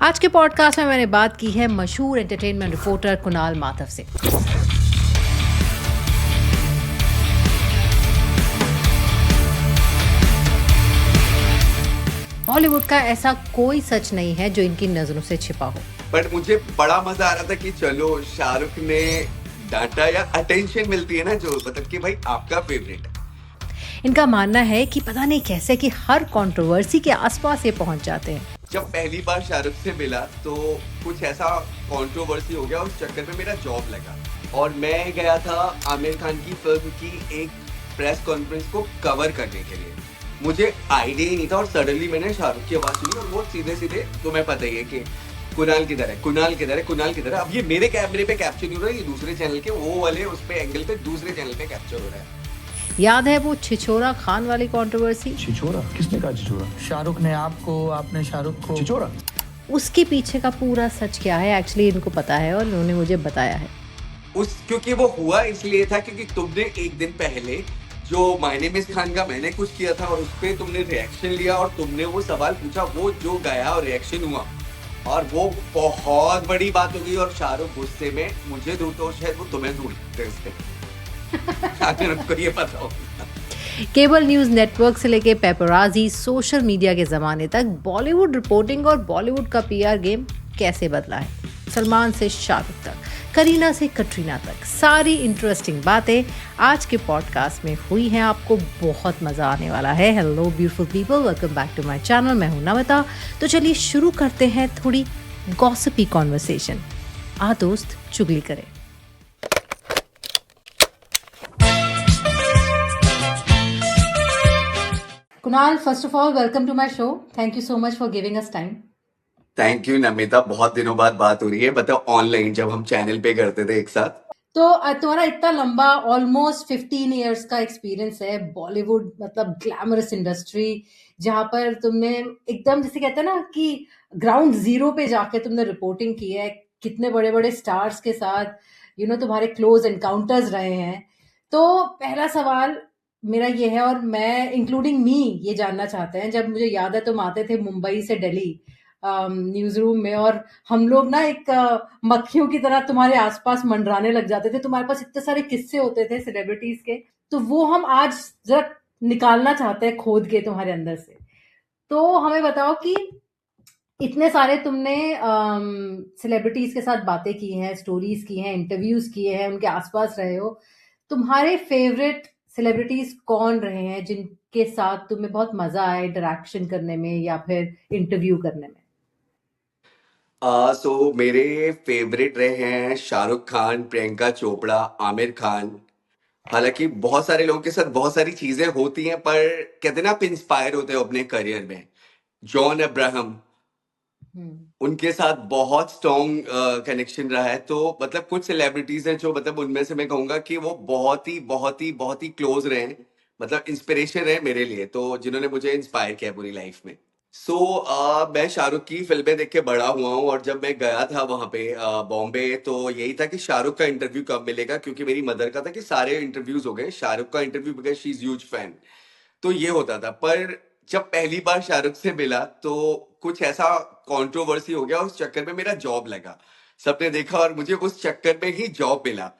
आज के पॉडकास्ट में मैंने बात की है मशहूर एंटरटेनमेंट रिपोर्टर कुणाल माधव से। बॉलीवुड का ऐसा कोई सच नहीं है जो इनकी नजरों से छिपा हो। बट मुझे बड़ा मजा आ रहा था कि चलो शाहरुख ने डांटा या अटेंशन मिलती है ना, जो मतलब कि भाई आपका फेवरेट है। इनका मानना है कि पता नहीं कैसे कि हर कंट्रोवर्सी के आसपास ये पहुंच जाते हैं। जब पहली बार शाहरुख से मिला तो कुछ ऐसा कंट्रोवर्सी हो गया, उस चक्कर में मेरा जॉब लगा और मैं गया था आमिर खान की फिल्म की एक प्रेस कॉन्फ्रेंस को कवर करने के लिए। मुझे आइडिया ही नहीं था और सडनली मैंने शाहरुख की आवाज सुनी और वो सीधे सीधे, तुम्हें पता ही है कि कुणाल किधर है, कुणाल किधर है, कुणाल किधर है। अब ये मेरे कैमरे पे कैप्चर नहीं हो रहा है, ये दूसरे चैनल के वो वाले उस पे एंगल पे दूसरे चैनल पे कैप्चर हो रहा है। याद है वो छिछोरा खान वाली कंट्रोवर्सी? छिछोरा? किसने कहा छिछोरा? शाहरुख ने आपको, आपने शाहरुख को। छिछोरा? उसके पीछे का पूरा सच क्या है एक्चुअली इनको पता है और उन्होंने मुझे बताया है। क्योंकि वो हुआ इसलिए था क्योंकि तुमने एक दिन पहले जो माय नेम इज खान का मैंने कुछ किया था और उस पर तुमने रिएक्शन लिया और तुमने वो सवाल पूछा, वो जो गया और रिएक्शन हुआ और वो बहुत बड़ी बात हो गई और शाहरुख गुस्से में मुझे ढूंढते और शायद वो तुम्हें ढूंढते उस पे। अगर उनको ये पता हो। केबल न्यूज नेटवर्क से लेके पेपराजी सोशल मीडिया के जमाने तक बॉलीवुड रिपोर्टिंग और बॉलीवुड का पीआर गेम कैसे बदला है। सलमान से शाहरुख तक, करीना से कटरीना तक, सारी इंटरेस्टिंग बातें आज के पॉडकास्ट में हुई हैं। आपको बहुत मजा आने वाला है। Hello beautiful people, welcome back to my channel. मैं हूं नमिता। तो चलिए शुरू करते हैं थोड़ी गॉसिपी कॉन्वर्सेशन। आ दोस्त चुगली करें। Kunal, first of all, welcome to my show. Thank you so much for giving us time. Thank you Namita, बहुत दिनों बाद बात हो रही है, बताओ ऑनलाइन जब हम चैनल पे करते थे एक साथ। तो तुम्हारा इतना लंबा ऑलमोस्ट 15 इयर्स का एक्सपीरियंस है बॉलीवुड, मतलब ग्लैमरस इंडस्ट्री, जहां पर तुमने एकदम जैसे कहते हैं ना कि ग्राउंड जीरो पे जाके तुमने रिपोर्टिंग की है, कितने बड़े बड़े स्टार्स के साथ तुम्हारे क्लोज एनकाउंटर्स रहे हैं। तो पहला सवाल मेरा ये है, और मैं इंक्लूडिंग मी ये जानना चाहते हैं, जब मुझे याद है तुम आते थे मुंबई से दिल्ली न्यूज रूम में और हम लोग ना एक मक्खियों की तरह तुम्हारे आसपास मंडराने लग जाते थे। तुम्हारे पास इतने सारे किस्से होते थे सेलिब्रिटीज के, तो वो हम आज जरा निकालना चाहते हैं खोद के तुम्हारे अंदर से। तो हमें बताओ कि इतने सारे तुमने सेलिब्रिटीज के साथ बातें की हैं, स्टोरीज की हैं, इंटरव्यूज किए हैं, उनके आसपास रहे हो। तुम्हारे फेवरेट सेलिब्रिटीज कौन रहे हैं जिनके साथ तुम्हें बहुत मजा आया इंटरेक्शन करने में या फिर इंटरव्यू करने में? सो मेरे फेवरेट रहे हैं शाहरुख खान, प्रियंका चोपड़ा, आमिर खान। हालांकि बहुत सारे लोगों के साथ बहुत सारी चीजें होती हैं, पर कहते हैं ना आप इंस्पायर होते हो अपने करियर में। जॉन अब्राहम, उनके साथ बहुत स्ट्रॉन्ग कनेक्शन रहा है। तो मतलब कुछ सेलिब्रिटीज हैं जो मतलब उनमें से मैं कहूंगा कि वो बहुत ही क्लोज रहे हैं, मतलब इंस्पिरेशन है मेरे लिए, तो जिन्होंने मुझे इंस्पायर किया पूरी लाइफ में। मैं शाहरुख की फिल्में देख के बड़ा हुआ हूँ और जब मैं गया था वहां पे बॉम्बे, तो यही था कि शाहरुख का इंटरव्यू कब मिलेगा, क्योंकि मेरी मदर का था कि सारे इंटरव्यूज हो गए, शाहरुख का interview because she is huge fan. तो ये होता था। पर जब पहली बार शाहरुख से मिला तो कुछ ऐसा कंट्रोवर्सी हो गया, उस चक्कर में मेरा जॉब लगा। सबने देखा और मुझे उस चक्कर में ही जॉब मिला।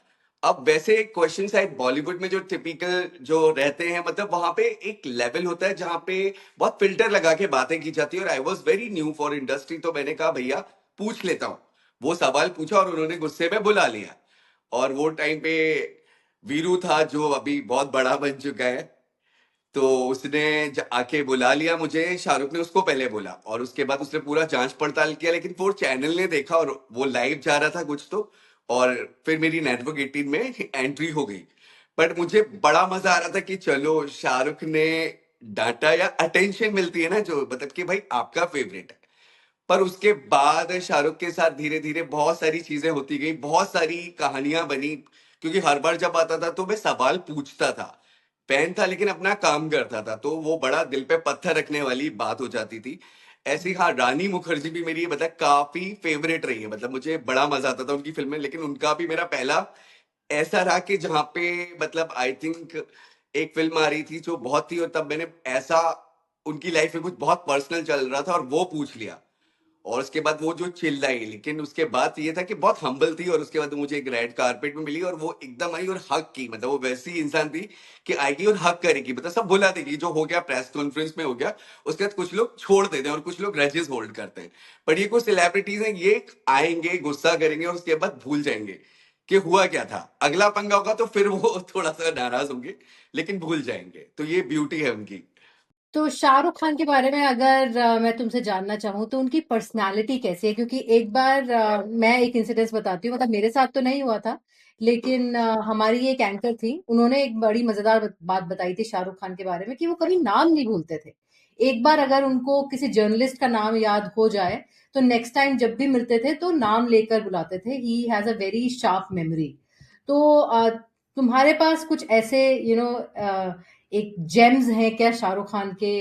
अब वैसे क्वेश्चन शायद बॉलीवुड में जो टिपिकल जो रहते हैं, मतलब वहां पे एक लेवल होता है जहां पे बहुत फिल्टर लगा के बातें की जाती है और I was very new for industry, तो मैंने कहा भैया पूछ लेता हूँ। वो सवाल पूछा और उन्होंने गुस्से में बुला लिया। और वो टाइम पे वीरू था जो अभी बहुत बड़ा बन चुका है, तो उसने आके बुला लिया मुझे। शाहरुख ने उसको पहले बोला और उसके बाद उसने पूरा जांच पड़ताल किया, लेकिन वो चैनल ने देखा और वो लाइव जा रहा था कुछ तो, और फिर मेरी नेटवर्क 18 में एंट्री हो गई। बट मुझे बड़ा मजा आ रहा था कि चलो शाहरुख ने डांटा या अटेंशन मिलती है ना, जो मतलब कि भाई आपका फेवरेट है। पर उसके बाद शाहरुख के साथ धीरे धीरे बहुत सारी चीजें होती गई, बहुत सारी कहानियां बनी, क्योंकि हर बार जब आता था तो मैं सवाल पूछता था। फैन था लेकिन अपना काम करता था, तो वो बड़ा दिल पे पत्थर रखने वाली बात हो जाती थी। ऐसी हाँ, रानी मुखर्जी भी मेरी मतलब काफी फेवरेट रही है, मतलब मुझे बड़ा मजा आता था उनकी फिल्में, लेकिन उनका भी मेरा पहला ऐसा रहा कि जहाँ पे मतलब आई थिंक एक फिल्म आ रही थी जो बहुत थी, और तब मैंने ऐसा उनकी लाइफ में कुछ बहुत पर्सनल चल रहा था और वो पूछ लिया और उसके बाद वो जो चिल्लाई, लेकिन उसके बाद ये था कि बहुत हम्बल थी, और उसके बाद मुझे एक रेड कारपेट में मिली और वो एकदम आई और हक की, मतलब वो वैसी इंसान थी कि आएगी और हक करेगी, मतलब सब भुला देगी जो हो गया प्रेस कॉन्फ्रेंस में हो गया। उसके बाद कुछ लोग छोड़ देते हैं और कुछ लोग ग्रजेस होल्ड करते हैं, पर ये कुछ सेलिब्रिटीज हैं, ये आएंगे गुस्सा करेंगे और उसके बाद भूल जाएंगे कि हुआ क्या था। अगला पंगा होगा तो फिर वो थोड़ा सा नाराज होंगे, लेकिन भूल जाएंगे। तो ये ब्यूटी है उनकी। तो शाहरुख खान के बारे में अगर मैं तुमसे जानना चाहूँ तो उनकी पर्सनालिटी कैसी है? क्योंकि एक बार मैं एक इंसिडेंस बताती हूँ, मतलब मेरे साथ तो नहीं हुआ था, लेकिन हमारी एक एंकर थी, उन्होंने एक बड़ी मजेदार बात बताई थी शाहरुख खान के बारे में कि वो कभी नाम नहीं भूलते थे। एक बार अगर उनको किसी जर्नलिस्ट का नाम याद हो जाए तो नेक्स्ट टाइम जब भी मिलते थे तो नाम लेकर बुलाते थे। He has a very sharp memory. तो तुम्हारे पास कुछ ऐसे एक जेम्स हैं क्या शाहरुख खान के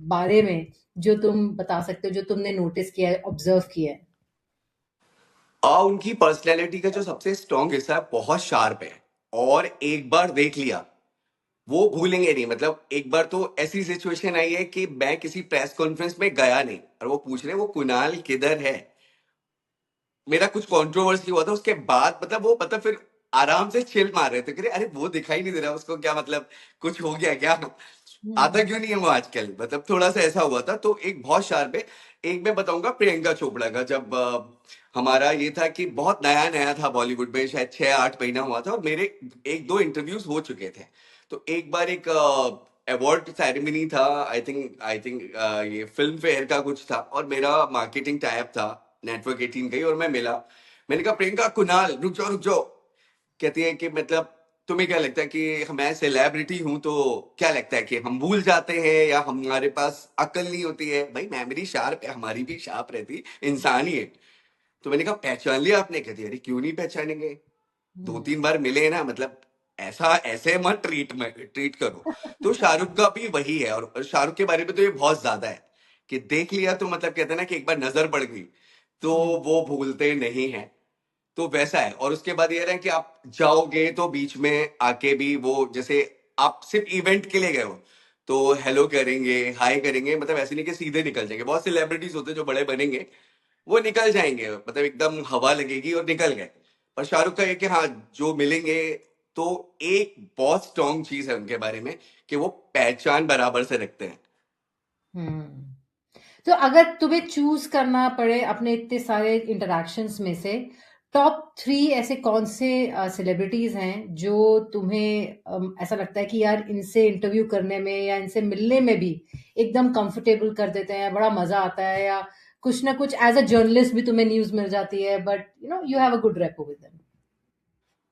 बारे में, जो तुम बता सकते हो, जो तुमने नोटिस किया है, ऑब्जर्व किया है? उनकी पर्सनैलिटी का जो सबसे स्ट्रॉन्ग हिस्सा है, बहुत शार्प है, और एक बार देख लिया वो भूलेंगे नहीं। मतलब एक बार तो ऐसी सिचुएशन आई है कि मैं किसी प्रेस कॉन्फ्रेंस में गया नहीं, और वो पूछ रहे वो कुणाल किधर है। मेरा कुछ कंट्रोवर्सी हुआ था उसके बाद, मतलब वो मतलब फिर आराम से चिल मार रहे थे कि अरे वो दिखाई नहीं दे रहा उसको, क्या मतलब कुछ हो गया क्या, आता हम्म। क्यों नहीं है वो आजकल, मतलब थोड़ा सा ऐसा हुआ था। तो एक बहुत शार्प है। एक मैं बताऊंगा प्रियंका चोपड़ा का, जब हमारा ये था कि बहुत नया नया था बॉलीवुड में, शायद 6-8 महीना हुआ था, और मेरे एक दो इंटरव्यूज हो चुके थे। तो एक बार एक अवार्ड सेरेमनी था, आई थिंक ये फिल्म फेयर का कुछ था, और मेरा मार्केटिंग टाइप था नेटवर्क 18 का ही, और मैं मिला। मैंने कहा प्रियंका, कुणाल, रुक जाओ रुक जाओ। कहती है कि मतलब तुम्हें क्या लगता है कि मैं सेलिब्रिटी हूं तो क्या लगता है कि हम भूल जाते हैं या हमारे पास अकल नहीं होती है? भाई मेमोरी शार्प है, हमारी भी शार्प रहती, इंसान ही है। तो मैंने कहा पहचान लिया आपने? कहती है अरे क्यों नहीं पहचानेंगे, दो हम्म। तीन बार मिले ना, मतलब ऐसा ऐसे मत ट्रीट करो। तो शाहरुख का भी वही है, और शाहरुख के बारे में तो ये बहुत ज्यादा है कि देख लिया तो मतलब कहते हैं ना कि एक बार नजर पड़ गई तो हम्म। वो भूलते नहीं है। तो वैसा है। और उसके बाद ये रहा कि आप जाओगे तो बीच में आके भी वो, जैसे आप सिर्फ इवेंट के लिए गए हो तो हेलो करेंगे, हाय करेंगे, मतलब ऐसे नहीं कि सीधे निकल जाएंगे। बहुत सेलिब्रिटीज होते हैं जो बड़े बनेंगे, वो निकल जाएंगे, मतलब एकदम हवा लगेगी और निकल गए। पर शाहरुख का ये कि हाँ, जो मिलेंगे तो एक बहुत स्ट्रॉन्ग चीज है उनके बारे में कि वो पहचान बराबर से रखते हैं। हम्म। तो अगर तुम्हें चूज करना पड़े अपने इतने सारे इंटरैक्शंस में से, टॉप 3 ऐसे कौन से सेलिब्रिटीज हैं जो तुम्हें ऐसा लगता है कि यार इनसे इंटरव्यू करने में या इनसे मिलने में भी एकदम कंफर्टेबल कर देते हैं, बड़ा मजा आता है, या कुछ ना कुछ एज अ जर्नलिस्ट भी तुम्हें न्यूज मिल जाती है, but you have a good rapport with them?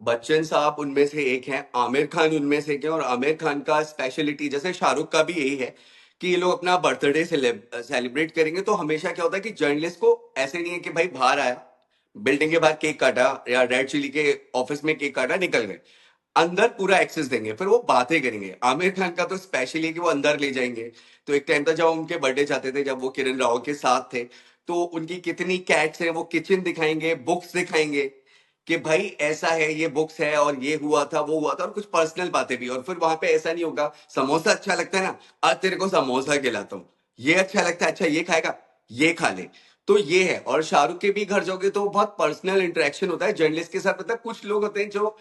Bachchan साहब उनमें से एक हैं, आमिर खान उनमें से एक है। और आमिर खान का स्पेशलिटी जैसे शाहरुख का भी यही है कि ये लोग अपना बर्थडे सेलिब्रेट करेंगे तो हमेशा क्या होता है कि जर्नलिस्ट को ऐसे नहीं है कि भाई बाहर आया, बिल्डिंग के बाहर केक काटा या रेड चिली के ऑफिस में केक काटा, निकल गए। अंदर पूरा एक्सेस देंगे, फिर वो बातें करेंगे। आमिर खान का तो स्पेशली है कि वो अंदर ले जाएंगे। तो एक टाइम था जब उनके बर्थडे चाहते थे, जब वो किरण राव के साथ थे, तो उनकी कितनी कैट्स हैं वो किचन दिखाएंगे, बुक्स दिखाएंगे कि भाई ऐसा है, ये बुक्स है और ये हुआ था वो हुआ था, और कुछ पर्सनल बातें भी। और फिर वहां पे ऐसा नहीं होगा समोसा अच्छा लगता है ना, आज तेरे को समोसा खिलाता हूँ, ये अच्छा लगता है, अच्छा ये खाएगा, ये खा ले। तो ये है। और शाहरुख के भी घर जाओगे तो बहुत पर्सनल इंटरेक्शन होता है जर्नलिस्ट के साथ। मतलब कुछ लोग होते हैं जो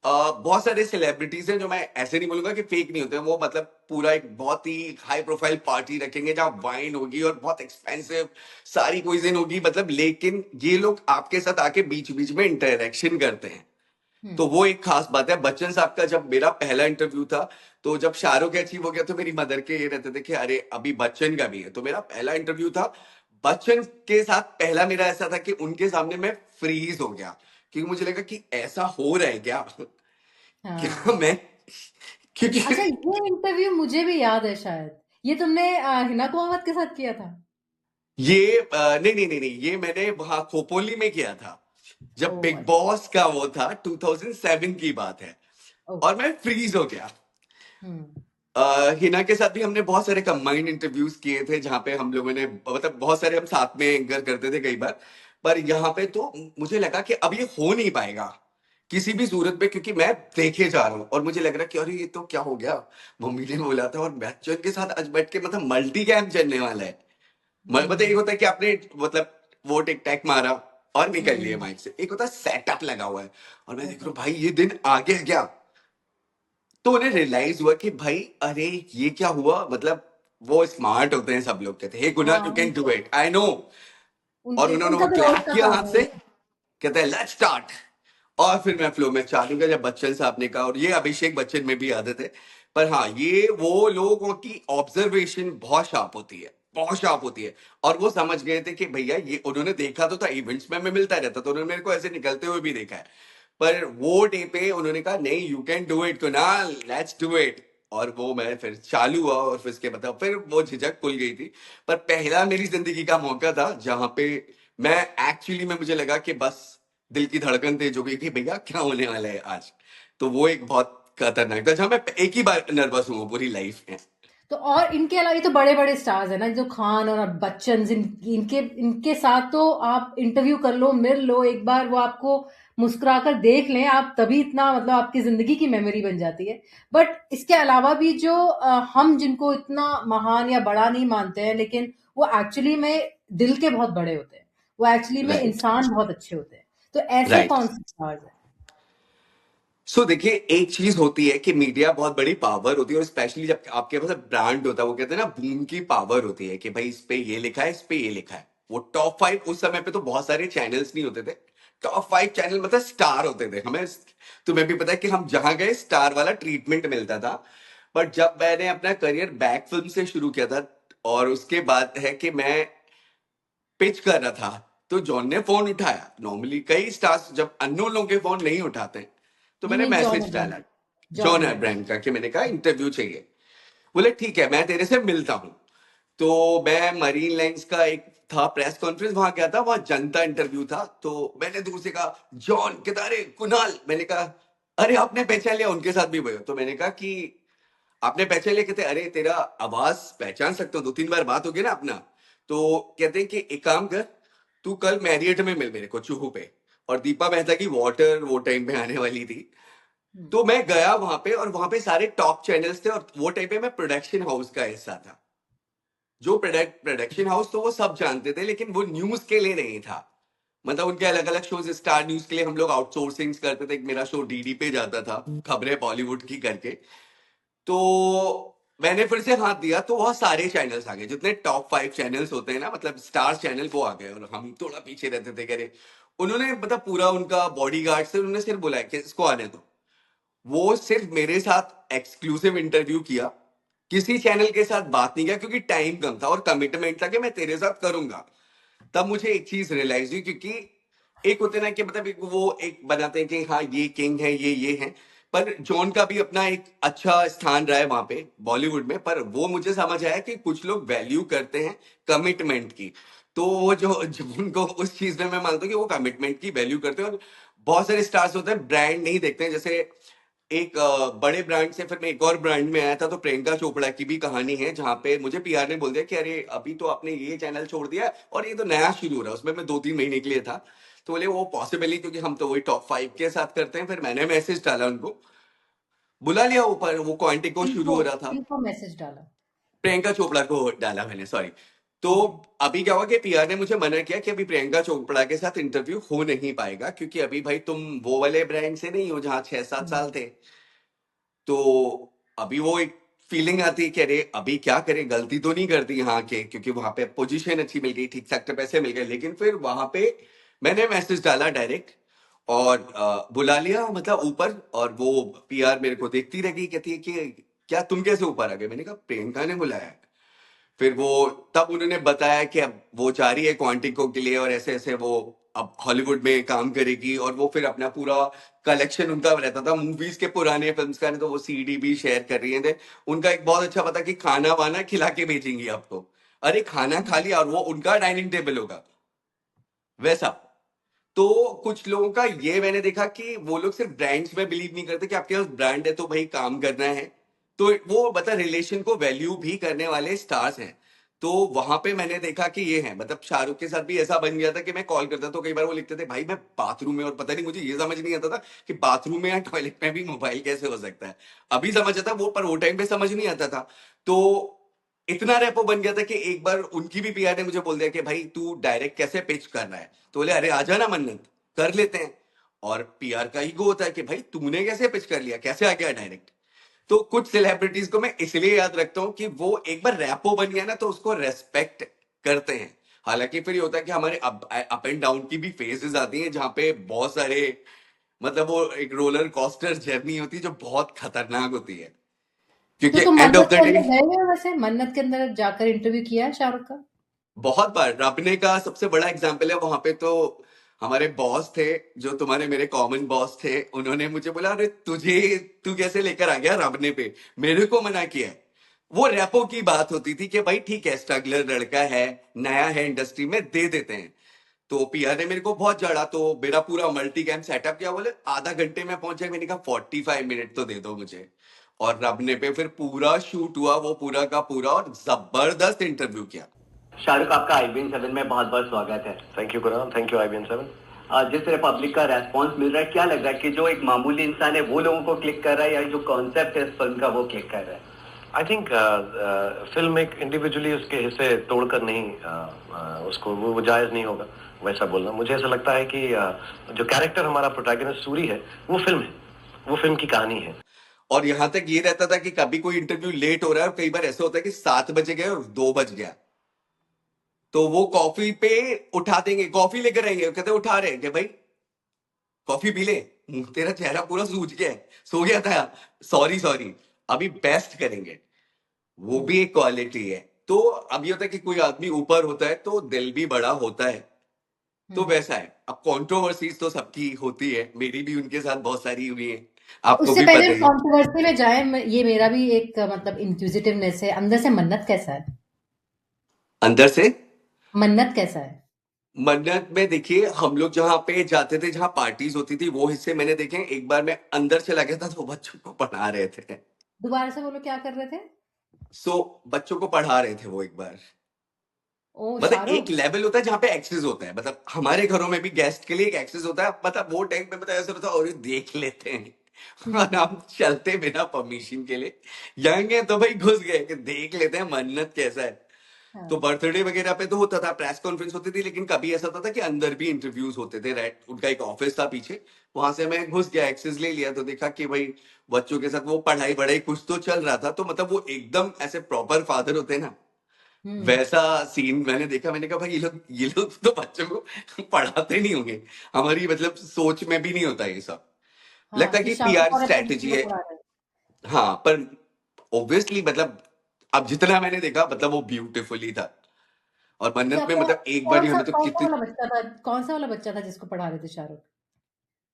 बहुत सारे सेलिब्रिटीज हैं जो मैं ऐसे नहीं बोलूंगा कि फेक नहीं होते हैं, वो मतलब पूरा एक बहुत ही हाई प्रोफाइल पार्टी रखेंगे जहाँ वाइन होगी और बहुत एक्सपेंसिव सारी क्विजिन होगी, मतलब लेकिन ये लोग आपके साथ आके बीच बीच में इंटरेक्शन करते हैं। तो हम्म। वो एक खास बात है। बच्चन साहब का जब मेरा पहला इंटरव्यू था, तो जब शाहरुख अचीव हो गया तो मेरी मदर के ये रहते थे कि अरे अभी बच्चन का भी है। तो मेरा पहला इंटरव्यू था बच्चन के साथ, पहला मेरा ऐसा था कि उनके सामने मैं फ्रीज हो गया, क्योंकि मुझे लगा कि ऐसा हो रहा है क्या क्या हाँ। मैं, क्योंकि अच्छा, ये इंटरव्यू मुझे भी याद है शायद। ये तुमने हिना कुमावत के साथ किया था? ये नहीं नहीं नहीं नहीं, ये मैंने वहां खोपोली में किया था जब ओह बिग अच्छा। बॉस का वो था, 2007 की बात है। और ओके। मैं फ्रीज हो गया। हम्म। हिना के साथ भी हमने बहुत सारे कंबाइंड इंटरव्यूज किए थे जहां पे हम लोगों ने, मतलब बहुत सारे हम साथ में एंकर करते थे कई बार। पर यहाँ पे तो मुझे लगा कि अब ये हो नहीं पाएगा किसी भी सूरत में, क्योंकि मैं देखे जा रहा हूँ और मुझे लग रहा है कि अरे ये तो क्या हो गया, मम्मी ने बोला था, और बच्चन के साथ आज बैठ के मतलब मल्टी कैम चलने वाला है। मतलब एक होता है कि आपने मतलब वो टिक टैक मारा और निकल लिए हम्म, माइक से, एक होता है सेटअप लगा हुआ है और मैं देख रहा हूँ सेटअप। भाई ये दिन आ गया क्या। तो उन्हें रियलाइज हुआ कि भाई अरे ये क्या हुआ, मतलब वो स्मार्ट होते हैं सब लोग, कहते हैं हे गुना हाँ, you can do it I know. और उनके उन्होंने उनका वो तो रोज क्लैप का किया काम हाथ है से, ये। कहते हैं लेट्स स्टार्ट। और फिर मैं फ्लो में चालू किया, जब बच्चन साहब ने कहा, और ये अभिषेक बच्चन में भी आदत है। पर हाँ, ये वो लोगों की ऑब्जर्वेशन बहुत शार्प होती है, बहुत शार्प होती है। और वो समझ गए थे कि भैया ये, उन्होंने देखा तो था इवेंट्स में मैं मिलता रहता, तो उन्होंने मेरे को ऐसे निकलते हुए भी देखा है। पर वो डे पे उन्होंने कहा नहीं you can do it Kunal, let's do it. और वो मैं फिर चालू हुआ और फिर इसके मतलब फिर वो झिझक खुल गई थी। पर पहला मेरी जिंदगी का मौका था जहां पे मैं एक्चुअली में, मुझे लगा कि बस दिल की धड़कन तेज हो गई कि भैया क्या होने वाला है आज। तो वो एक बहुत खतरनाक था जहां मैं एक ही बार नर्वस हूँ पूरी लाइफ में। तो और इनके अलावा ये तो बड़े बड़े स्टार्स है ना, जो खान और बच्चन, इनके इनके साथ तो आप इंटरव्यू कर लो, मिल लो एक बार, वो आपको मुस्कुराकर देख लें आप, तभी इतना मतलब आपकी जिंदगी की मेमोरी बन जाती है। बट इसके अलावा भी जो हम जिनको इतना महान या बड़ा नहीं मानते हैं, लेकिन वो एक्चुअली में दिल के बहुत बड़े होते हैं, वो एक्चुअली में राइट, इंसान बहुत अच्छे होते हैं। तो ऐसे राइट। कौन से स्टार्स हैं? सो देखिए, एक चीज होती है कि मीडिया बहुत बड़ी पावर होती है, और स्पेशली जब आपके पास ब्रांड होता है, वो कहते हैं ना बूम की पावर होती है कि भाई इस पे ये लिखा है, इस पे ये लिखा है। वो टॉप 5 उस समय पे तो बहुत सारे चैनल्स नहीं होते थे, टॉप 5 चैनल मतलब स्टार होते थे। हमें, तुम्हें भी पता है कि हम जहां गए स्टार वाला ट्रीटमेंट मिलता था। बट जब मैंने अपना करियर बैक फिल्म से शुरू किया था, और उसके बाद है कि मैं पिच कर रहा था, तो जॉन ने फोन उठाया। नॉर्मली कई स्टार्स जब अननोन लोगों के फोन नहीं उठाते, तो नहीं मैंने नहीं, जॉन मैसेज अब्राहम। डाला जॉन जॉन अब्राहम। अब्राहम का, कि मैंने कहा इंटरव्यू चाहिए। बोले ठीक है मैं तेरे से मिलता हूँ। तो मैं मरीन लाइंस का एक था प्रेस कॉन्फ्रेंस, वहां गया था, वहां जनता इंटरव्यू था। तो मैंने दूर से कहा जॉन, कहता अरे कुणाल। मैंने कहा अरे आपने पहचान लिया, उनके साथ भी हुए। तो मैंने कहा कि आपने पहचान लिया, कहते अरे तेरा आवाज पहचान सकता हूँ, 2-3 बार बात होगी ना अपना। तो कहते हैं कि एक काम कर, तू कल मैरियट में मिल मेरे को चूहू पे। और दीपा मेहता की वाटर वो टाइम पे आने वाली थी। हम्म, तो मैं गया वहां पे, और वहां पे सारे टॉप चैनल्स थे, और वो टाइम पे मैं प्रोडक्शन हाउस का हिस्सा था। जो प्रोडक्शन हाउस तो वो सब जानते थे, लेकिन वो न्यूज के लिए नहीं था। मतलब उनके अलग अलग शोज, स्टार न्यूज के लिए हम लोग आउटसोर्सिंग करते थे। मेरा शो डीडी पे जाता था, खबरें बॉलीवुड की करके। तो मैंने फिर से हाथ दिया, तो वह सारे चैनल्स आ गए, जितने टॉप 5 चैनल्स होते हैं ना, मतलब स्टार चैनल, वो आ गए। और हम थोड़ा पीछे रहते थे, कह रहे उन्होंने मतलब पूरा उनका बॉडी गार्ड से उन्होंने सिर्फ बुलाया कि इसको आने दो। वो सिर्फ मेरे साथ एक्सक्लूसिव इंटरव्यू किया, किसी चैनल के साथ बात नहीं किया, क्योंकि टाइम कम था और कमिटमेंट था कि मैं तेरे साथ करूंगा। तब मुझे एक चीज रियलाइज हुई, क्योंकि एक होते ना कि मतलब एक वो एक बनाते हैं कि हाँ ये किंग है, ये है। पर जॉन का भी अपना एक अच्छा स्थान रहा है वहां पे बॉलीवुड में। पर वो मुझे समझ आया कि कुछ लोग वैल्यू करते हैं कमिटमेंट की। तो वो जो उनको उस चीज में मैं मानता हूँ कि वो कमिटमेंट की वैल्यू करते हैं। और बहुत सारे स्टार्स होते हैं ब्रांड नहीं देखते हैं। जैसे एक बड़े ब्रांड से फिर मैं एक और ब्रांड में आया था, तो प्रियंका चोपड़ा की भी कहानी है, जहां पे मुझे पीआर ने बोल दिया कि अरे अभी तो आपने ये चैनल छोड़ दिया है, और ये तो नया शुरू हो रहा है। उसमें मैं 2-3 महीने के लिए था। तो बोले वो पॉसिबल ही, क्योंकि हम तो वही टॉप 5 के साथ करते हैं। फिर मैंने मैसेज डाला उनको, बुला लिया ऊपर, वो क्वांटिको शुरू किनको हो रहा था। किनको मैसेज डाला? प्रियंका चोपड़ा को डाला मैंने, सॉरी। तो अभी क्या हुआ कि पीआर ने मुझे मना किया कि अभी प्रियंका चोपड़ा के साथ इंटरव्यू हो नहीं पाएगा, क्योंकि अभी भाई तुम वो वाले ब्रांड से नहीं हो जहां 6-7 साल थे। तो अभी वो एक फीलिंग आती है कि अरे अभी क्या करें, गलती तो नहीं कर दी यहाँ के, क्योंकि वहां पे पोजीशन अच्छी मिल गई, ठीक ठाक पैसे मिल गए। लेकिन फिर वहां पे मैंने मैसेज डाला डायरेक्ट, और बुला लिया मतलब ऊपर। और वो पीआर मेरे को देखती रह गई, कहती है कि क्या तुम कैसे ऊपर आ गए। मैंने कहा प्रियंका ने बुलाया है। फिर वो, तब उन्होंने बताया कि अब वो जा रही है क्वांटिको के लिए, और ऐसे ऐसे वो अब हॉलीवुड में काम करेगी। और वो फिर अपना पूरा कलेक्शन उनका रहता था मूवीज के, पुराने फिल्म्स का, नहीं तो वो सीडी भी शेयर कर रही थे। उनका एक बहुत अच्छा पता कि खाना वाना खिला के भेजेंगी आपको। अरे खाना खा लिया, और वो उनका डाइनिंग टेबल होगा वैसा। तो कुछ लोगों का ये मैंने देखा कि वो लोग सिर्फ ब्रांड्स में बिलीव नहीं करते कि आपके पास ब्रांड है तो भाई काम करना है। तो वो मतलब रिलेशन को वैल्यू भी करने वाले स्टार्स हैं। तो वहां पे मैंने देखा कि ये है, मतलब शाहरुख के साथ भी ऐसा बन गया था कि मैं कॉल करता तो कई बार वो लिखते थे भाई मैं बाथरूम में, और पता नहीं मुझे ये समझ नहीं आता था कि बाथरूम में या टॉयलेट में भी मोबाइल कैसे हो सकता है। अभी समझ आता वो, पर वो टाइम पे समझ नहीं आता था। तो इतना रेपो बन गया था कि एक बार उनकी भी पीआर ने मुझे बोल दिया कि भाई तू डायरेक्ट कैसे पिच कर रहा है, तो बोले अरे आजा ना मन्नत, कर लेते हैं। और पीआर का ईगो होता है कि भाई तूने कैसे पिच कर लिया, कैसे आ गया डायरेक्ट। तो कुछ सेलिब्रिटीज को मैं इसलिए याद रखता हूँ कि वो एक बार रैपो बन गया ना तो उसको रेस्पेक्ट करते हैं। हालांकि फिर ये होता है कि हमारे अप एंड डाउन की भी फेजेस आती हैं जहाँ पे बहुत सारे, मतलब वो एक रोलर कोस्टर जर्नी होती है जो बहुत खतरनाक होती है, तो क्योंकि तुम एंड ऑफ मन्नत द के डे अंदर गए हो? वैसे मन्नत के अंदर जाकर इंटरव्यू किया है शाहरुख का? बहुत बार। रबने का सबसे बड़ा एग्जाम्पल है, वहां पे तो हमारे बॉस थे, जो तुम्हारे मेरे कॉमन बॉस थे, उन्होंने मुझे बोला अरे तुझे, तू कैसे लेकर आ गया रबने पे, मेरे को मना किया है। वो रैपो की बात होती थी कि भाई ठीक है, स्ट्रगलर लड़का है, नया है इंडस्ट्री में, दे देते हैं। तो पीआर ने मेरे को बहुत जड़ा, तो मेरा पूरा मल्टी कैम सेटअप किया, बोले आधा घंटे में पहुंचे, मैंने कहा 45 मिनट तो दे दो मुझे। और रबने पे फिर पूरा शूट हुआ, वो पूरा का पूरा, और जबरदस्त इंटरव्यू किया। शाहरुख, आपका IBN7 में बहुत बहुत स्वागत है। Thank you Kunal, thank you IBN7। जिस तरह पब्लिक का रेस्पॉन्स मिल रहा है, क्या लग रहा है कि जो एक मामूली इंसान है वो लोगों को क्लिक कर रहा है, या जो कॉन्सेप्ट है इस फिल्म का वो क्लिक कर रहा है? आई थिंक फिल्म एक इंडिविजुअली उसके हिस्से तोड़कर नहीं, उसको वो जायज नहीं होगा वैसा बोलना। मुझे ऐसा लगता है कि जो कैरेक्टर हमारा प्रोटैगनिस्ट सूरी है, वो फिल्म है, वो फिल्म की कहानी है। और यहां तक ये रहता था कि कभी कोई इंटरव्यू लेट हो रहा है, और कई बार ऐसा होता है कि 7 बजे गए और 2 बज गया, तो वो कॉफी पे उठा देंगे, कॉफी लेकर आएंगे, कहते उठा रहे हैं कि भाई कॉफी पी ले, तेरा चेहरा पूरा सूज गया है, सो गया था, सॉरी सॉरी, अभी बेस्ट करेंगे। वो भी एक क्वालिटी है। तो अब ये होता है कि कोई आदमी ऊपर होता है तो दिल भी बड़ा होता है, तो वैसा है। अब कंट्रोवर्सीज तो सबकी होती है, मेरी भी उनके साथ बहुत सारी हुई है, आपको उससे भी पहले पता ही है। कंट्रोवर्सी में जाए, ये मेरा भी एक मतलब इंक्विजिटिवनेस है, अंदर से मन्नत कैसा है? अंदर से मन्नत कैसा है? मन्नत में देखिए, हम लोग जहाँ पे जाते थे, जहाँ पार्टीज होती थी, वो हिस्से मैंने देखे हैं। एक बार मैं अंदर चला गया था तो बच्चों को पढ़ा रहे थे। दोबारा से बोलो, क्या कर रहे थे? बच्चों को पढ़ा रहे थे वो एक बार। ओ मतलब एक शाहरुख। लेवल होता है जहाँ पे एक्सेस होता है, मतलब हमारे घरों में भी गेस्ट के लिए एक एक्सेस होता है, मतलब वो टाइम पे मतलब ऐसा होता है और देख लेते हैं और हम चलते बिना परमिशन के लिए, यंग है तो भाई घुस गए कि देख लेते हैं मन्नत कैसा है। हाँ। तो बर्थडे वगैरह पे तो होता था, प्रेस कॉन्फ्रेंस होती थी, लेकिन कभी ऐसा होता था कि अंदर भी इंटरव्यूज होते थे, राइट। उनका एक ऑफिस था पीछे, वहां से मैं घुस गया, एक्सेस ले लिया, तो देखा कि भाई बच्चों के साथ वो पढ़ाई वढ़ाई कुछ तो चल रहा था। तो मतलब वो एकदम ऐसे प्रॉपर फादर होते हैं ना, वैसा सीन मैंने देखा। मैंने कहा भाई ये लोग तो बच्चों को पढ़ाते नहीं होंगे, हमारी मतलब सोच में भी नहीं होता ये सब। लगता हाँ, है कि कि शाहरुख पीआर और अपने बच्चों स्ट्रेटेजी को है। पढ़ा रहे हैं। हाँ, पर ऑब्वियसली मतलब अब जितना मैंने देखा, मतलब वो ब्यूटीफुली था। और मन्नत क्या में क्या मतलब एक बार हमें तो कौन सा कितनी, वाला बच्चा था, कौन सा वाला बच्चा था जिसको पढ़ा रहे थे शाहरुख?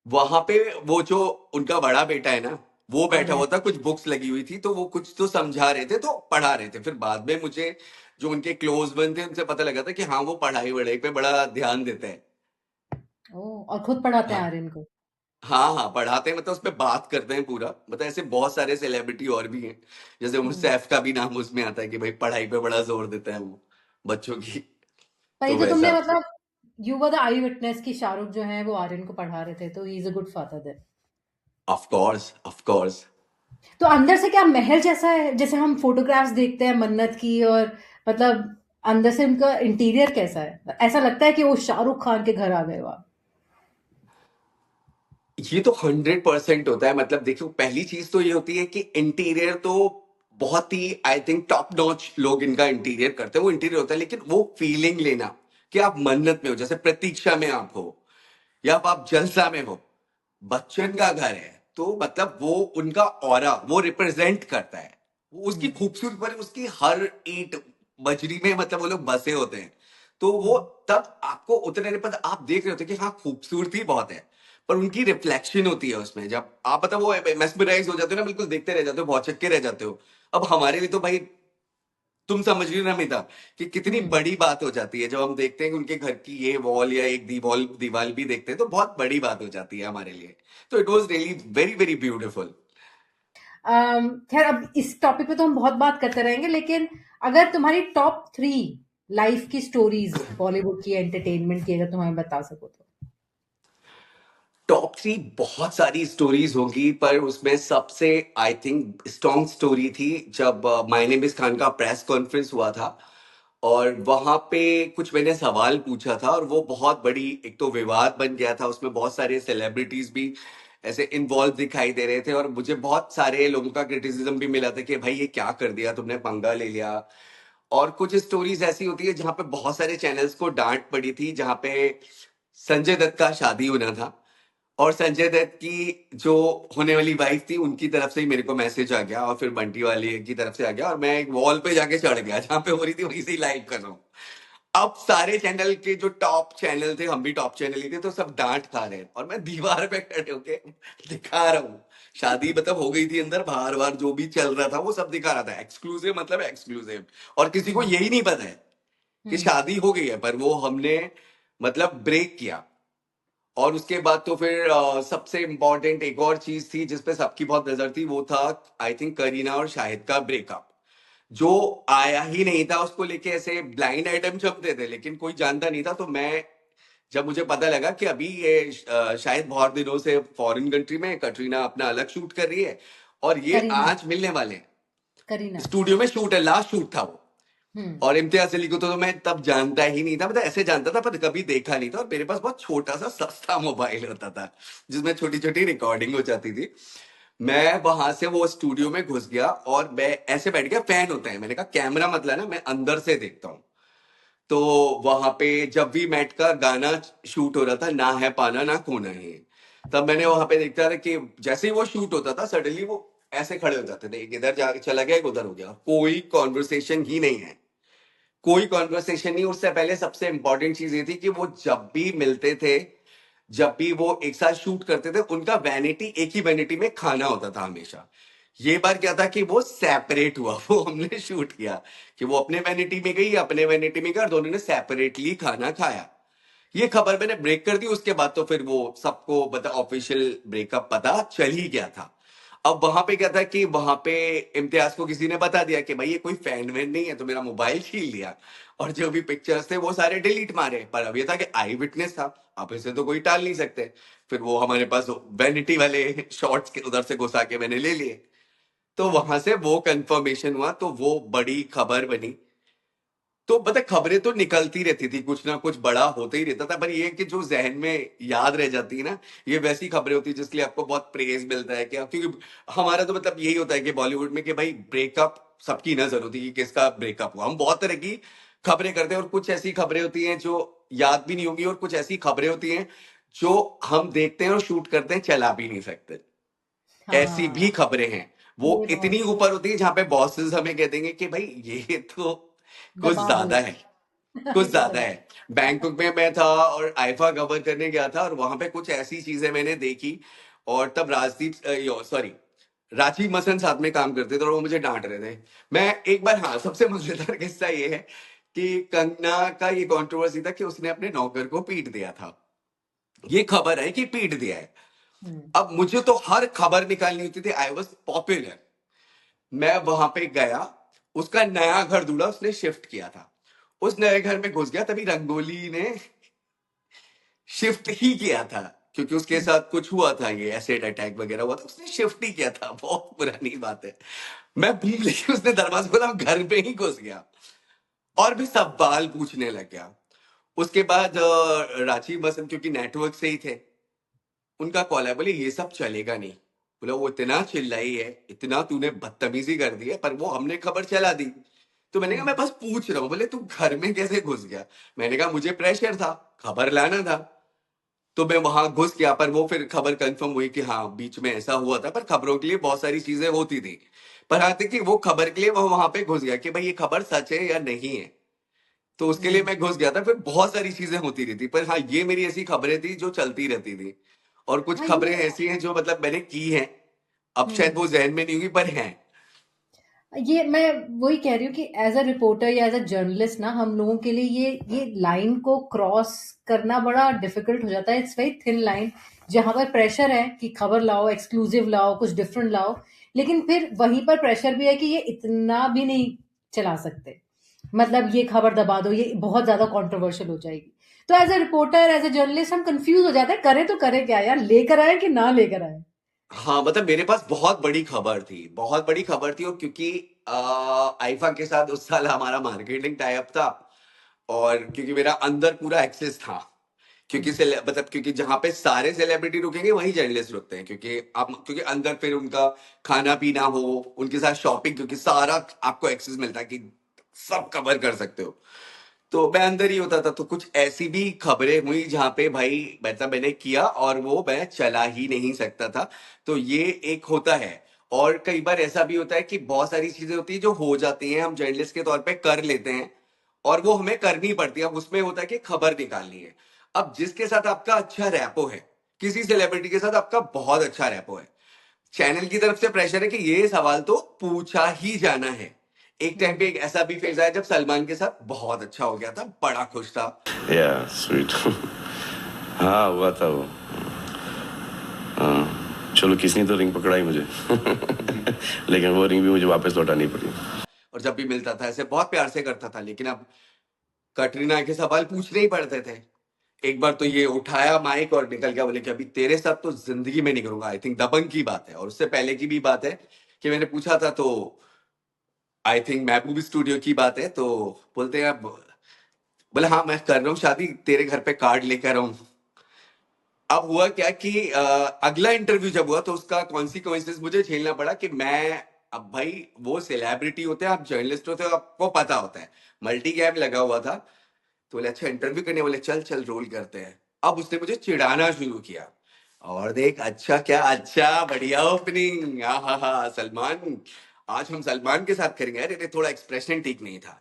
वहां पे वो जो उनका बड़ा बेटा है ना, वो और बैठा बहन? हुआ था, कुछ बुक्स लगी हुई थी, तो वो कुछ तो समझा रहे थे, तो पढ़ा रहे थे। फिर बाद में मुझे जो उनके क्लोज वन थे उनसे पता लगा था कि हाँ वो पढ़ाई वढ़ाई पे बड़ा ध्यान देते हैं। ओ, और खुद पढ़ाते हैं हाँ आर्यन को? हाँ हाँ, पढ़ाते हैं, मतलब उस पर बात करते हैं पूरा। मतलब ऐसे बहुत सारे सेलिब्रिटी और भी हैं, जैसे उमर हम्म। सैफ का भी नाम उसमें आता है कि भाई पढ़ाई पे बड़ा जोर देता है वो बच्चों की। पर ये तो तो तुमने वैसा, मतलब, you were the I witness कि शाहरुख जो है वो आर्यन को पढ़ा रहे थे, तो he is a good father then. Of course of course. तो अंदर से क्या महल जैसा है, जैसे हम फोटोग्राफ्स देखते हैं मन्नत की, और मतलब अंदर से उनका इंटीरियर कैसा है? ऐसा लगता है कि वो शाहरुख खान के घर आ गए हो आप? ये तो 100% होता है। मतलब देखो, पहली चीज तो ये होती है कि इंटीरियर तो बहुत ही, आई थिंक, टॉप नॉच लोग इनका इंटीरियर करते हैं, वो इंटीरियर होता है। लेकिन वो फीलिंग लेना कि आप मन्नत में हो, जैसे प्रतीक्षा में आप हो, या आप जलसा में हो, बच्चन का घर है, तो मतलब वो उनका ऑरा वो रिप्रेजेंट करता है। वो उसकी हम्म। खूबसूरती पर उसकी हर ईंट बजरी में मतलब वो लोग बसे होते हैं। तो वो हम्म। तब आपको उतने पर आप देख रहे होते हैं कि हाँ खूबसूरती बहुत है, पर उनकी रिफ्लेक्शन होती है उसमें, जब आप मतलब वो मेस्मराइज हो जाते हो ना, बिल्कुल देखते रह जाते हो, भौचक्के रह जाते हो। अब हमारे लिए तो भाई, तुम समझ रही हो ना मिता, कि कितनी हम्म। बड़ी बात हो जाती है जब हम देखते हैं कि उनके घर की ये वॉल या एक दीवार भी देखते हैं, तो बहुत बड़ी बात हो जाती है हमारे लिए। तो it was really very very beautiful. खैर, अब इस टॉपिक पे तो हम बहुत बात करते रहेंगे, लेकिन अगर तुम्हारी टॉप 3 लाइफ की स्टोरीज बॉलीवुड की, एंटरटेनमेंट की, अगर तुम हमें बता सको तो। टॉप 3 बहुत सारी स्टोरीज होंगी, पर उसमें सबसे आई थिंक स्ट्रॉन्ग स्टोरी थी जब माय नेम इज खान का प्रेस कॉन्फ्रेंस हुआ था, और वहां पे कुछ मैंने सवाल पूछा था और वो बहुत बड़ी एक तो विवाद बन गया था। उसमें बहुत सारे सेलिब्रिटीज भी ऐसे इन्वॉल्व दिखाई दे रहे थे, और मुझे बहुत सारे लोगों का क्रिटिसिज्म भी मिला था कि भाई ये क्या कर दिया तुमने, पंगा ले लिया। और कुछ स्टोरीज ऐसी होती है जहां पे बहुत सारे चैनल्स को डांट पड़ी थी, जहां पे संजय दत्त का शादी होना था, और संजय दत्त की जो होने वाली वाइफ थी उनकी तरफ से ही मेरे को मैसेज आ गया, और फिर बंटी वाले की तरफ से आ गया, और मैं एक वॉल पे जाके चढ़ गया जहां पे हो रही थी वहीं से ही लाइव कर रहा हूँ। अब सारे चैनल के जो टॉप चैनल थे, हम भी टॉप चैनल ही थे, तो सब डांट खा रहे हैं और मैं दीवार पे खड़े होके दिखा रहा हूँ। शादी मतलब हो गई थी अंदर, बाहर बाहर जो भी चल रहा था वो सब दिखा रहा था, एक्सक्लूसिव मतलब एक्सक्लूसिव। और किसी को हम्म यही नहीं पता है कि हम्म शादी हो गई है, पर वो हमने मतलब ब्रेक किया। और उसके बाद तो फिर सबसे इम्पोर्टेंट एक और चीज थी जिसपे सबकी बहुत नजर थी, वो था आई थिंक करीना और शाहिद का ब्रेकअप, जो आया ही नहीं था। उसको लेके ऐसे ब्लाइंड आइटम छपते थे लेकिन कोई जानता नहीं था। तो मैं जब मुझे पता लगा कि अभी ये शायद बहुत दिनों से फॉरेन कंट्री में कटरीना अपना अलग शूट कर रही है और ये करीना आज मिलने वाले हैं, करीना स्टूडियो में शूट है, लास्ट शूट था वो। हम्म और इम्तियाज अली को तो मैं तब जानता ही नहीं था, मतलब ऐसे जानता था पर कभी देखा नहीं था। और मेरे पास बहुत छोटा सा सस्ता मोबाइल होता था जिसमें छोटी छोटी रिकॉर्डिंग हो जाती थी। मैं वहां से वो स्टूडियो में घुस गया और मैं ऐसे बैठ गया, फैन होता है, मैंने कहा कैमरा मत लाना, मैं अंदर से देखता हूँ। तो वहां पे जब भी मैट का गाना शूट हो रहा था, ना है पाना ना खोना है, तब मैंने वहां पे देखता था कि जैसे ही वो शूट होता था सडनली वो ऐसे खड़े हो जाते थे, एक इधर जा चला गया एक उधर हो गया, कोई कॉन्वर्सेशन ही नहीं है, कोई कॉन्वर्सेशन नहीं। उससे पहले सबसे इंपॉर्टेंट चीज ये थी कि वो जब भी मिलते थे, जब भी वो एक साथ शूट करते थे, उनका वैनिटी एक ही वैनिटी में खाना होता था हमेशा। ये बार क्या था कि वो सेपरेट हुआ, वो हमने शूट किया कि वो अपने वैनिटी में गई, अपने वैनिटी में गया, और दोनों ने सेपरेटली खाना खाया। ये खबर मैंने ब्रेक कर दी, उसके बाद तो फिर वो सबको पता, ऑफिशियल ब्रेकअप पता चल ही गया था। अब वहां पे क्या था कि वहां पे इम्तियाज को किसी ने बता दिया कि भाई ये कोई फैन वैन नहीं है, तो मेरा मोबाइल छीन लिया और जो भी पिक्चर्स थे वो सारे डिलीट मारे। पर अब ये था कि आई विटनेस था, आप इसे तो कोई टाल नहीं सकते। फिर वो हमारे पास वैनिटी वाले शॉर्ट्स के उधर से घुसा के मैंने ले लिए, तो वहां से वो कंफर्मेशन हुआ, तो वो बड़ी खबर बनी। तो पता है, खबरें तो निकलती रहती थी, कुछ ना कुछ बड़ा होता ही रहता था, पर ये है कि जो जहन में याद रह जाती है ना, ये वैसी खबरें होती है जिसके लिए आपको बहुत प्रेज मिलता है क्या, क्योंकि हमारा तो मतलब यही होता है कि बॉलीवुड में कि भाई ब्रेकअप सबकी नजर होती है कि किसका ब्रेकअप हुआ। हम बहुत तरह की खबरें करते हैं, और कुछ ऐसी खबरें होती हैं जो याद भी नहीं होंगी, और कुछ ऐसी खबरें होती हैं जो हम देखते हैं और शूट करते हैं, चला भी नहीं सकते। ऐसी भी हाँ खबरें हैं, वो ये इतनी बहुत ऊपर होती है जहां पे बॉसेस हमें कह देंगे कि भाई ये तो कुछ दबा दो ज्यादा है, कुछ ये ज्यादा दबा है। बैंकॉक में मैं था और आईफा कवर करने गया था, और वहां पे कुछ ऐसी चीजें मैंने देखी। और तब राजदीप सॉरी राजीव मसन साथ में काम करते थे और वो मुझे डांट रहे थे। मैं एक बार, हाँ, सबसे मजेदार किस्सा ये है कि कंगना का ये कंट्रोवर्सी था कि उसने अपने नौकर को पीट दिया था, ये खबर है कि पीट दिया है। हम्म अब मुझे तो हर खबर निकालनी होती थी, आई वॉज पॉपुलर। मैं वहां पे गया, उसका नया घर दूल्हा उसने शिफ्ट किया था, उस नए घर में घुस गया, तभी रंगोली ने शिफ्ट ही किया था, क्योंकि उसके हम्म साथ कुछ हुआ था, ये एसिड अटैक वगैरह हुआ था, उसने शिफ्ट ही किया था, बहुत पुरानी बात है। मैं भूल लेके उसने दरवाजा खोला, हम घर पे ही घुस गया और भी सवाल पूछने लग गया। उसके बाद राजीव मसन क्योंकि नेटवर्क से ही थे, उनका कॉल है, बोले ये सब चलेगा नहीं। बोला वो इतना चिल्लाई है, इतना तूने बदतमीजी कर दी है, पर वो हमने खबर चला दी। तो मैंने कहा मैं बस पूछ रहा हूँ। बोले तू घर में कैसे घुस गया? मैंने कहा मुझे प्रेशर था, खबर लाना था, तो मैं वहां घुस गया। पर वो फिर खबर कंफर्म हुई कि हाँ बीच में ऐसा हुआ था, पर खबरों के लिए बहुत सारी चीजें होती थी। पर हाँ थी कि वो खबर के लिए वो वहां पे घुस गया कि भाई ये खबर सच है या नहीं है, तो उसके लिए हम्म मैं घुस गया था। फिर बहुत सारी चीजें होती रहती, पर हाँ ये मेरी ऐसी खबरें थी जो चलती रहती थी। और कुछ हाँ खबरें ये ऐसी हैं जो मतलब मैंने की हैं, अब शायद हम्म वो जहन में नहीं होगी, पर हैं। ये मैं वही कह रही हूँ कि एज अ रिपोर्टर या एज अ जर्नलिस्ट ना, हम लोगों के लिए ये लाइन को क्रॉस करना बड़ा डिफिकल्ट हो जाता है। इट्स वेरी थिन लाइन जहां पर प्रेशर है कि खबर लाओ, एक्सक्लूसिव लाओ, कुछ डिफरेंट लाओ, लेकिन फिर वहीं पर प्रेशर भी है कि ये इतना भी नहीं चला सकते, मतलब ये खबर दबा दो, ये बहुत ज्यादा कंट्रोवर्शियल हो जाएगी। तो as a reporter, as a journalist हम कंफ्यूज हो जाते हैं, करें तो करें क्या यार, लेकर आए कि ना लेकर आए। हाँ मतलब मेरे पास बहुत बड़ी खबर थी, बहुत बड़ी खबर थी। और क्योंकि आईफा के साथ उस साल हमारा मार्केटिंग टाई अप था, और क्योंकि मेरा अंदर पूरा एक्सेस था, क्योंकि मतलब क्योंकि जहां पे सारे सेलिब्रिटी रुकेंगे वहीं जर्नलिस्ट रुकते हैं, क्योंकि आप क्योंकि अंदर फिर उनका खाना पीना हो, उनके साथ शॉपिंग, क्योंकि सारा आपको एक्सेस मिलता है कि सब कवर कर सकते हो। तो मैं अंदर ही होता था। तो कुछ ऐसी भी खबरें हुई जहां पे भाई मतलब मैंने किया और वो मैं चला ही नहीं सकता था। तो ये एक होता है। और कई बार ऐसा भी होता है कि बहुत सारी चीजें होती है जो हो जाती हैं, हम जर्नलिस्ट के तौर पे कर लेते हैं और वो हमें करनी पड़ती है। अब उसमें होता है कि खबर निकालनी है। अब जिसके साथ आपका अच्छा रैपो है, किसी सेलिब्रिटी के साथ आपका बहुत अच्छा रैपो है, चैनल की तरफ से प्रेशर है कि ये सवाल तो पूछा ही जाना है। एक टाइम पे एक ऐसा भी फेज आया जब सलमान के साथ बहुत अच्छा हो गया था, बड़ा खुश था। या स्वीट हाँ हुआ था वो। हाँ चलो किसी ने तो रिंग पकड़ाई मुझे लेकिन वो रिंग भी मुझे वापस लौटानी पड़ी। और जब भी मिलता था ऐसे बहुत प्यार से करता था, लेकिन अब कटरीना के सवाल पूछने ही पड़ते थे। एक बार तो ये उठाया माइक और निकल गया, बोले कि अभी तेरे साथ तो जिंदगी में नहीं करूंगा। आई थिंक दबंग की बात है, और उससे पहले की भी बात है कि मैंने पूछा था, तो आई थिंक महबूब स्टूडियो की बात है। तो बोलते हैं, अब बोले हाँ मैं कर रहा हूँ शादी, तेरे घर पे कार्ड लेकर आऊं। अब हुआ क्या कि अगला इंटरव्यू जब हुआ तो उसका कॉन्सिक्वेंसेस मुझे झेलना पड़ा कि मैं, अब भाई वो सेलिब्रिटी होते हैं, आप जर्नलिस्ट होते हो, आपको पता होता है, मल्टी कैम लगा हुआ था। तो बोले अच्छा इंटरव्यू करने, बोले चल चल रोल करते हैं। अब उसने मुझे चिढ़ाना शुरू किया, और देख अच्छा क्या, अच्छा बढ़िया ओपनिंग, हा हा सलमान, आज हम सलमान के साथ करेंगे। अरे थोड़ा एक्सप्रेशन ठीक नहीं था।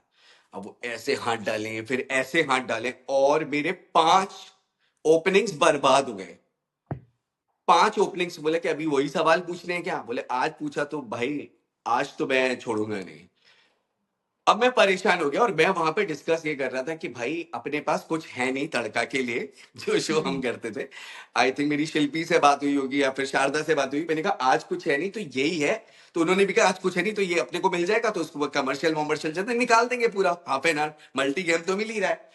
अब वो ऐसे हाथ डालें, फिर ऐसे हाथ डालें, और मेरे 5 ओपनिंग्स बर्बाद हो गए। 5 ओपनिंग्स। बोले कि अभी वही सवाल पूछने हैं क्या? बोले आज पूछा तो भाई आज तो मैं छोड़ूंगा नहीं। अब मैं परेशान हो गया, और मैं वहां पे डिस्कस ये कर रहा था कि भाई अपने पास कुछ है नहीं तड़का के लिए, जो शो हम करते थे। आई थिंक मेरी शिल्पी से बात हुई होगी या फिर शारदा से बात हुई, मैंने कहा आज कुछ है नहीं तो यही है। तो उन्होंने भी कहा आज कुछ है नहीं तो ये अपने को मिल जाएगा, तो उसको कमर्शियल वमर्शियल चलते निकाल देंगे पूरा half an hour, multi game तो मिल ही रहा है।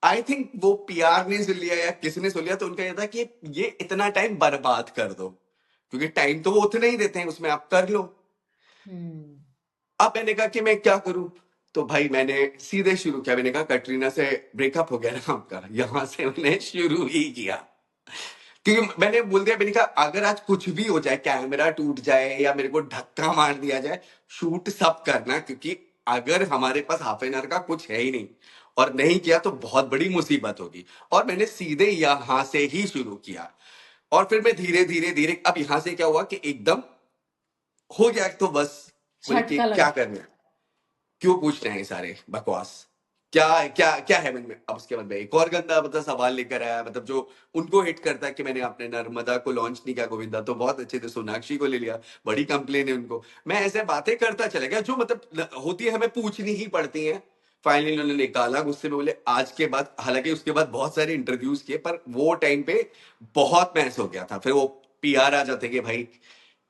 आई थिंक वो पीआर ने सुन लिया या किसी ने सुन लिया, तो उनका ये था कि ये इतना टाइम बर्बाद कर दो, क्योंकि टाइम तो वो उतना ही देते हैं, उसमें आप कर लो। अब मैंने कहा कि मैं क्या करूं? तो भाई मैंने सीधे शुरू किया। मैंने कहा कटरीना से ब्रेकअप हो गया ना आपका, यहां से मैंने शुरू ही किया। क्योंकि मैंने बोल दिया, मैंने कहा अगर आज कुछ भी हो जाए, कैमरा टूट जाए या मेरे को धक्का मार दिया जाए, शूट सब करना, क्योंकि अगर हमारे पास हाफ एन आवर का कुछ है ही नहीं और नहीं किया तो बहुत बड़ी मुसीबत होगी। और मैंने सीधे यहां से ही शुरू किया, और फिर मैं धीरे धीरे धीरे, अब यहां से क्या हुआ कि एकदम हो गया। तो बस बोले कि झटका क्या लगा। करना है, क्यों पूछ रहे हैं ये सारे बकवास, क्या क्या क्या है मन में। अब उसके बाद में एक और गंदा मतलब सवाल लेकर आया, मतलब जो उनको हिट करता है कि मैंने अपने नर्मदा को लॉन्च नहीं किया, गोविंदा तो बहुत अच्छे थे, सोनाक्षी को ले लिया, बड़ी कंप्लेन है उनको। मैं ऐसे बातें करता चला गया जो मतलब होती है, हमें पूछनी ही पड़ती है। फाइनली उन्होंने निकाला गुस्से में, बोले आज के बाद, हालांकि उसके बाद बहुत सारे इंटरव्यूज किए, पर वो टाइम पे बहुत महस हो गया था। फिर वो पीआर आ जाते कि भाई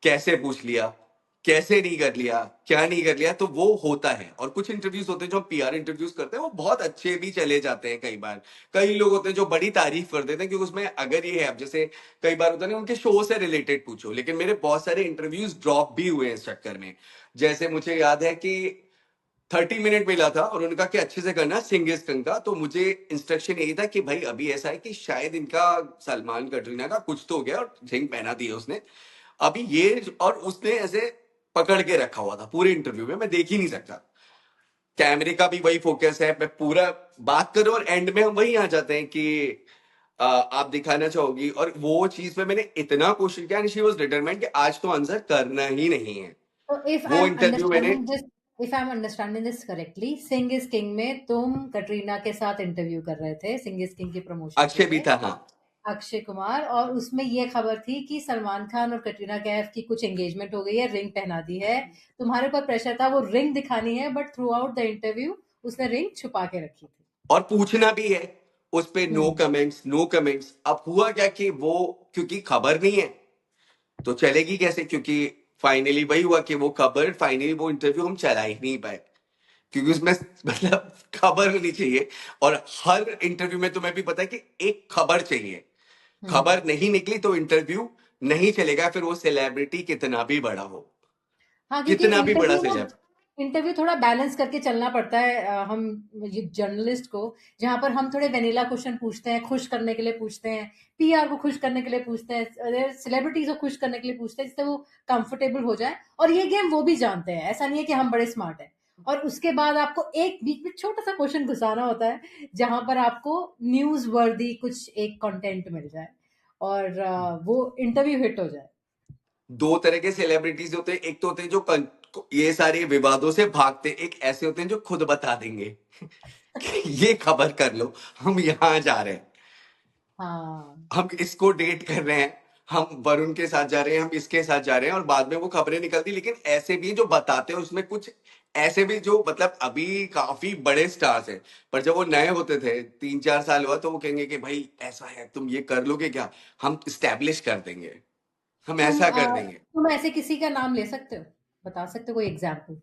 कैसे पूछ लिया, कैसे नहीं कर लिया, क्या नहीं कर लिया। तो वो होता है। और कुछ इंटरव्यूज होते हैं जो पीआर इंटरव्यूज करते हैं, वो बहुत अच्छे भी चले जाते हैं कई बार। कई लोग होते हैं जो बड़ी तारीफ कर देते हैं, क्योंकि उसमें अगर ये है, अब जैसे कई बार होता है ना उनके शो से रिलेटेड पूछो, लेकिन मेरे बहुत सारे इंटरव्यूज ड्रॉप भी हुए हैं इस चक्कर में। जैसे मुझे याद है कि 30 मिनट मिला था और उन्होंने कहा कि अच्छे से करना सिंग इज किंग का। तो मुझे इंस्ट्रक्शन यही था कि भाई अभी ऐसा है कि शायद इनका सलमान कटरीना का कुछ तो हो गया और रिंग पहना दी है उसने अभी ये, और उसने ऐसे पकड़ के रखा हुआ था पूरे इंटरव्यू में, मैं देख ही नहीं सकता। कैमरे का भी वही फोकस है, मैं पूरा बात करूं और एंड में हम वही आ जाते हैं कि आप दिखाना चाहोगी। और वो चीज पे मैंने इतना कोशिश किया, शी वाज डिटरमाइंड कि आज तो आंसर करना ही नहीं है। तो वो इंटरव्यू मैंने, if I am understanding this correctly, Singh is king में तुम कटरीना के साथ इंटरव्यू कर रहे थे, सिंग इज किंग के प्रमोशन के अक्षय भी लिए, था हाँ। अक्षय कुमार, और उसमें ये खबर थी कि सलमान खान और कटरीना कैफ की कुछ एंगेजमेंट हो गई है, रिंग पहना दी है। तुम्हारे ऊपर प्रेशर था वो रिंग दिखानी है, but through out the interview उसने रिंग छुपा के रखी थी। और पूछना भी है उस पे, नो हम्म कमेंट्स नो कमेंट्स। अब हुआ क्या कि वो, क्योंकि खबर नहीं है तो चलेगी कैसे, क्योंकि फाइनली वही हुआ कि वो खबर, फाइनली वो इंटरव्यू हम चला ही नहीं पाए, क्योंकि उसमें मतलब खबर होनी चाहिए। और हर इंटरव्यू में तुम्हें भी पता है कि एक खबर चाहिए, खबर नहीं निकली तो इंटरव्यू नहीं चलेगा, फिर वो सेलिब्रिटी कितना भी बड़ा हो, हाँ, क्योंकि कितना भी बड़ा इंटरव्यू ना, सेलेब। इंटरव्यू थोड़ा बैलेंस करके चलना पड़ता है हम ये जर्नलिस्ट को, जहाँ पर हम थोड़े वेनिला क्वेश्चन पूछते हैं, खुश करने के लिए पूछते हैं, पीआर को खुश करने के लिए पूछते हैं, सेलिब्रिटीज को खुश करने के लिए पूछते हैं, जिससे वो कंफर्टेबल हो जाए। और ये गेम वो भी जानते हैं, ऐसा नहीं है कि हम बड़े स्मार्ट हैं। और उसके बाद आपको एक बीच में छोटा सा क्वेश्चन घुसाना होता है, जहां पर आपको न्यूज वर्दी कुछ एक कंटेंट मिल जाए और वो इंटरव्यू हिट हो जाए। दो तरह के सेलिब्रिटीज होते हैं, एक तो होते हैं जो ये सारे विवादों से भागते, एक ऐसे होते हैं जो खुद बता देंगे कि ये खबर कर लो, हम यहाँ जा रहे हैं, हाँ, हम इसको डेट कर रहे हैं, हम वरुण के साथ जा रहे हैं, हम इसके साथ जा रहे हैं, और बाद में वो खबरें निकलती। लेकिन ऐसे भी जो बताते हैं उसमें कुछ ऐसे भी जो मतलब अभी काफी बड़े स्टार्स हैं, पर जब वो नए होते थे 3-4 साल हुआ तो वो कहेंगे कि भाई ऐसा है, तुम ये कर लोगे क्या, हम स्टैब्लिश कर देंगे, हम ऐसा कर देंगे। तुम ऐसे किसी का नाम ले सकते हो, बता सकते हो कोई एग्जाम्पल?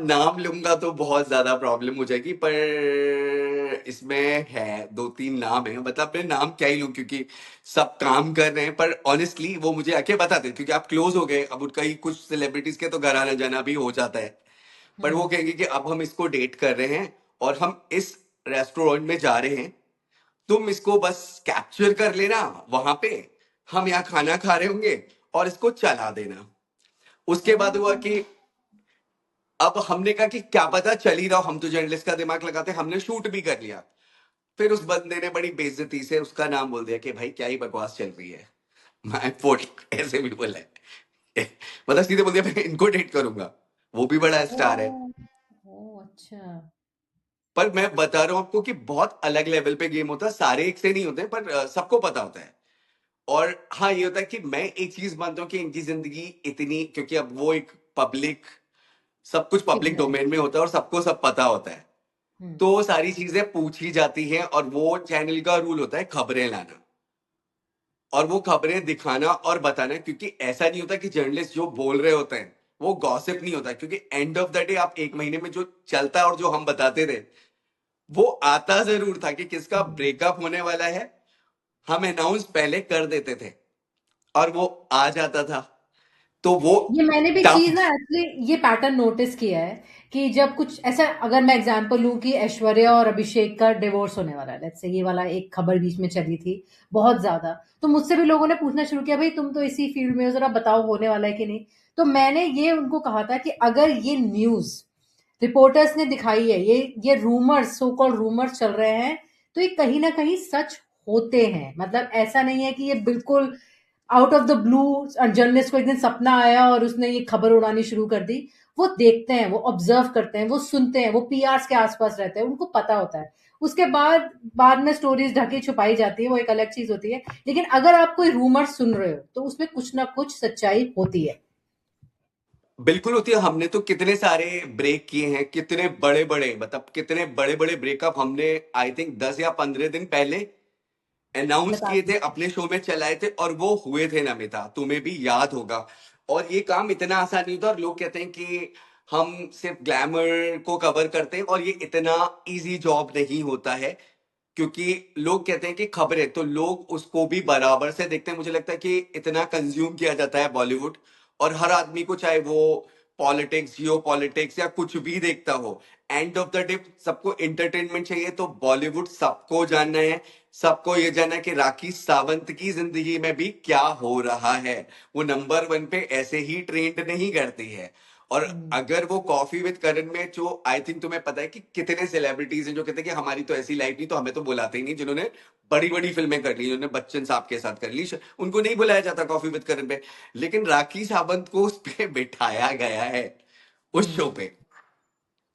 नाम लूंगा तो बहुत ज्यादा प्रॉब्लम हो जाएगी, पर इसमें है 2-3 नाम है, मतलब मैं नाम क्या ही लूं क्योंकि सब काम कर रहे हैं, पर ऑनेस्टली वो मुझे आके बताते हैं, क्योंकि आप क्लोज हो गए, अब उनका ही कुछ सेलिब्रिटीज के तो घर आना जाना भी हो जाता है। पर वो कहेंगे कि अब हम इसको डेट कर रहे हैं और हम इस रेस्टोरेंट में जा रहे हैं, तुम इसको बस कैप्चर कर लेना वहां पे, हम यहाँ खाना खा रहे होंगे और इसको चला देना। उसके बाद हुआ कि अब हमने कहा कि क्या पता चल ही रहा हो, हम तो जर्नलिस्ट का दिमाग लगाते हैं, हमने शूट भी कर लिया। फिर उस बंदे ने बड़ी बेइज्जती से उसका नाम बोल दिया कि भाई क्या ही बकवास चल रही है, मैं फोटो ऐसे भी बोला है मतलब सीधे बोल दिया मैं इनको डेट करूंगा, वो भी बड़ा स्टार है। ओह, ओह, अच्छा। पर मैं बता रहा हूँ आपको कि बहुत अलग लेवल पे गेम होता है, सारे एक से नहीं होते, पर सबको पता होता है। और हाँ ये होता है कि मैं एक चीज मानता हूँ कि इनकी जिंदगी इतनी, क्योंकि अब वो एक पब्लिक, सब कुछ पब्लिक फिगर है। डोमेन में होता है और सबको सब पता होता है, हम्म। तो सारी चीजें पूछी जाती हैं, और वो चैनल का रूल होता है खबरें लाना और वो खबरें दिखाना और बताना, क्योंकि ऐसा नहीं होता कि जर्नलिस्ट जो बोल रहे होते हैं वो गॉसिप नहीं होता, क्योंकि एंड ऑफ द डे आप एक महीने में जो चलता है और जो हम बताते थे वो आता जरूर था कि किसका ब्रेकअप होने वाला है, हम अनाउंस पहले कर देते थे और वो आ जाता था, तो वो ये मैंने भी चीज टफ। ना एक्चुअली ये पैटर्न नोटिस किया है कि जब कुछ ऐसा, अगर मैं एग्जांपल लूं कि ऐश्वर्या और अभिषेक का डिवोर्स होने वाला है, लेट्स से, ये वाला एक खबर बीच में चली थी बहुत ज्यादा, तो मुझसे भी लोगों ने पूछना शुरू किया, भाई तुम तो इसी फील्ड में हो, जरा बताओ होने वाला है कि नहीं। तो मैंने ये उनको कहा था कि अगर ये न्यूज रिपोर्टर्स ने दिखाई है, ये रूमर्स, सो कॉल्ड रूमर्स चल रहे हैं, तो ये कहीं ना कहीं सच होते हैं। मतलब ऐसा नहीं है कि ये बिल्कुल out of the blue journalist को एक दिन सपना आया और उसने ये खबर उड़ानी शुरू कर दी। वो देखते हैं, वो ऑब्जर्व करते हैं, वो सुनते हैं, वो पीआरस के आसपास रहते हैं, उनको पता होता है। उसके बाद बाद में स्टोरीज ढकी छुपाई जाती है, वो एक अलग चीज होती है। लेकिन अगर आप कोई रूमर सुन रहे हो तो उसमें कुछ ना कुछ सच्चाई होती है। बिल्कुल होती है, हमने तो कितने सारे ब्रेक किए हैं, कितने बड़े बड़े, मतलब कितने बड़े बड़े ब्रेकअप हमने आई थिंक 10 या 15 दिन पहले अनाउंस बता किए दो। थे, अपने शो में चलाए थे, और वो हुए थे नमिता, तुम्हें भी याद होगा। और ये काम इतना आसान नहीं होता, और लोग कहते हैं कि हम सिर्फ ग्लैमर को कवर करते हैं, और ये इतना इजी जॉब नहीं होता है, क्योंकि लोग कहते हैं कि खबरें, तो लोग उसको भी बराबर से देखते हैं। मुझे लगता है कि इतना कंज्यूम किया जाता है बॉलीवुड, और हर आदमी को, चाहे वो पॉलिटिक्स, जियो पॉलिटिक्स या कुछ भी देखता हो, एंड ऑफ द डे सबको एंटरटेनमेंट चाहिए, तो बॉलीवुड सबको जानना है, सबको ये जानना है कि राखी सावंत की जिंदगी में भी क्या हो रहा है। वो नंबर 1 पे ऐसे ही ट्रेंड नहीं करती है। और अगर वो कॉफी विद करण में, जो आई थिंक तुम्हें पता है कि कितने सेलिब्रिटीज हैं जो कहते हैं कि हमारी तो ऐसी लाइफ नहीं, तो हमें तो बुलाते ही नहीं, जिन्होंने बड़ी बड़ी फिल्में कर ली, जिन्होंने बच्चन साहब के साथ कर ली, उनको नहीं बुलाया जाता कॉफी विद करण पे। लेकिन राखी सावंत को उस पे बिठाया गया है, उस शो पे।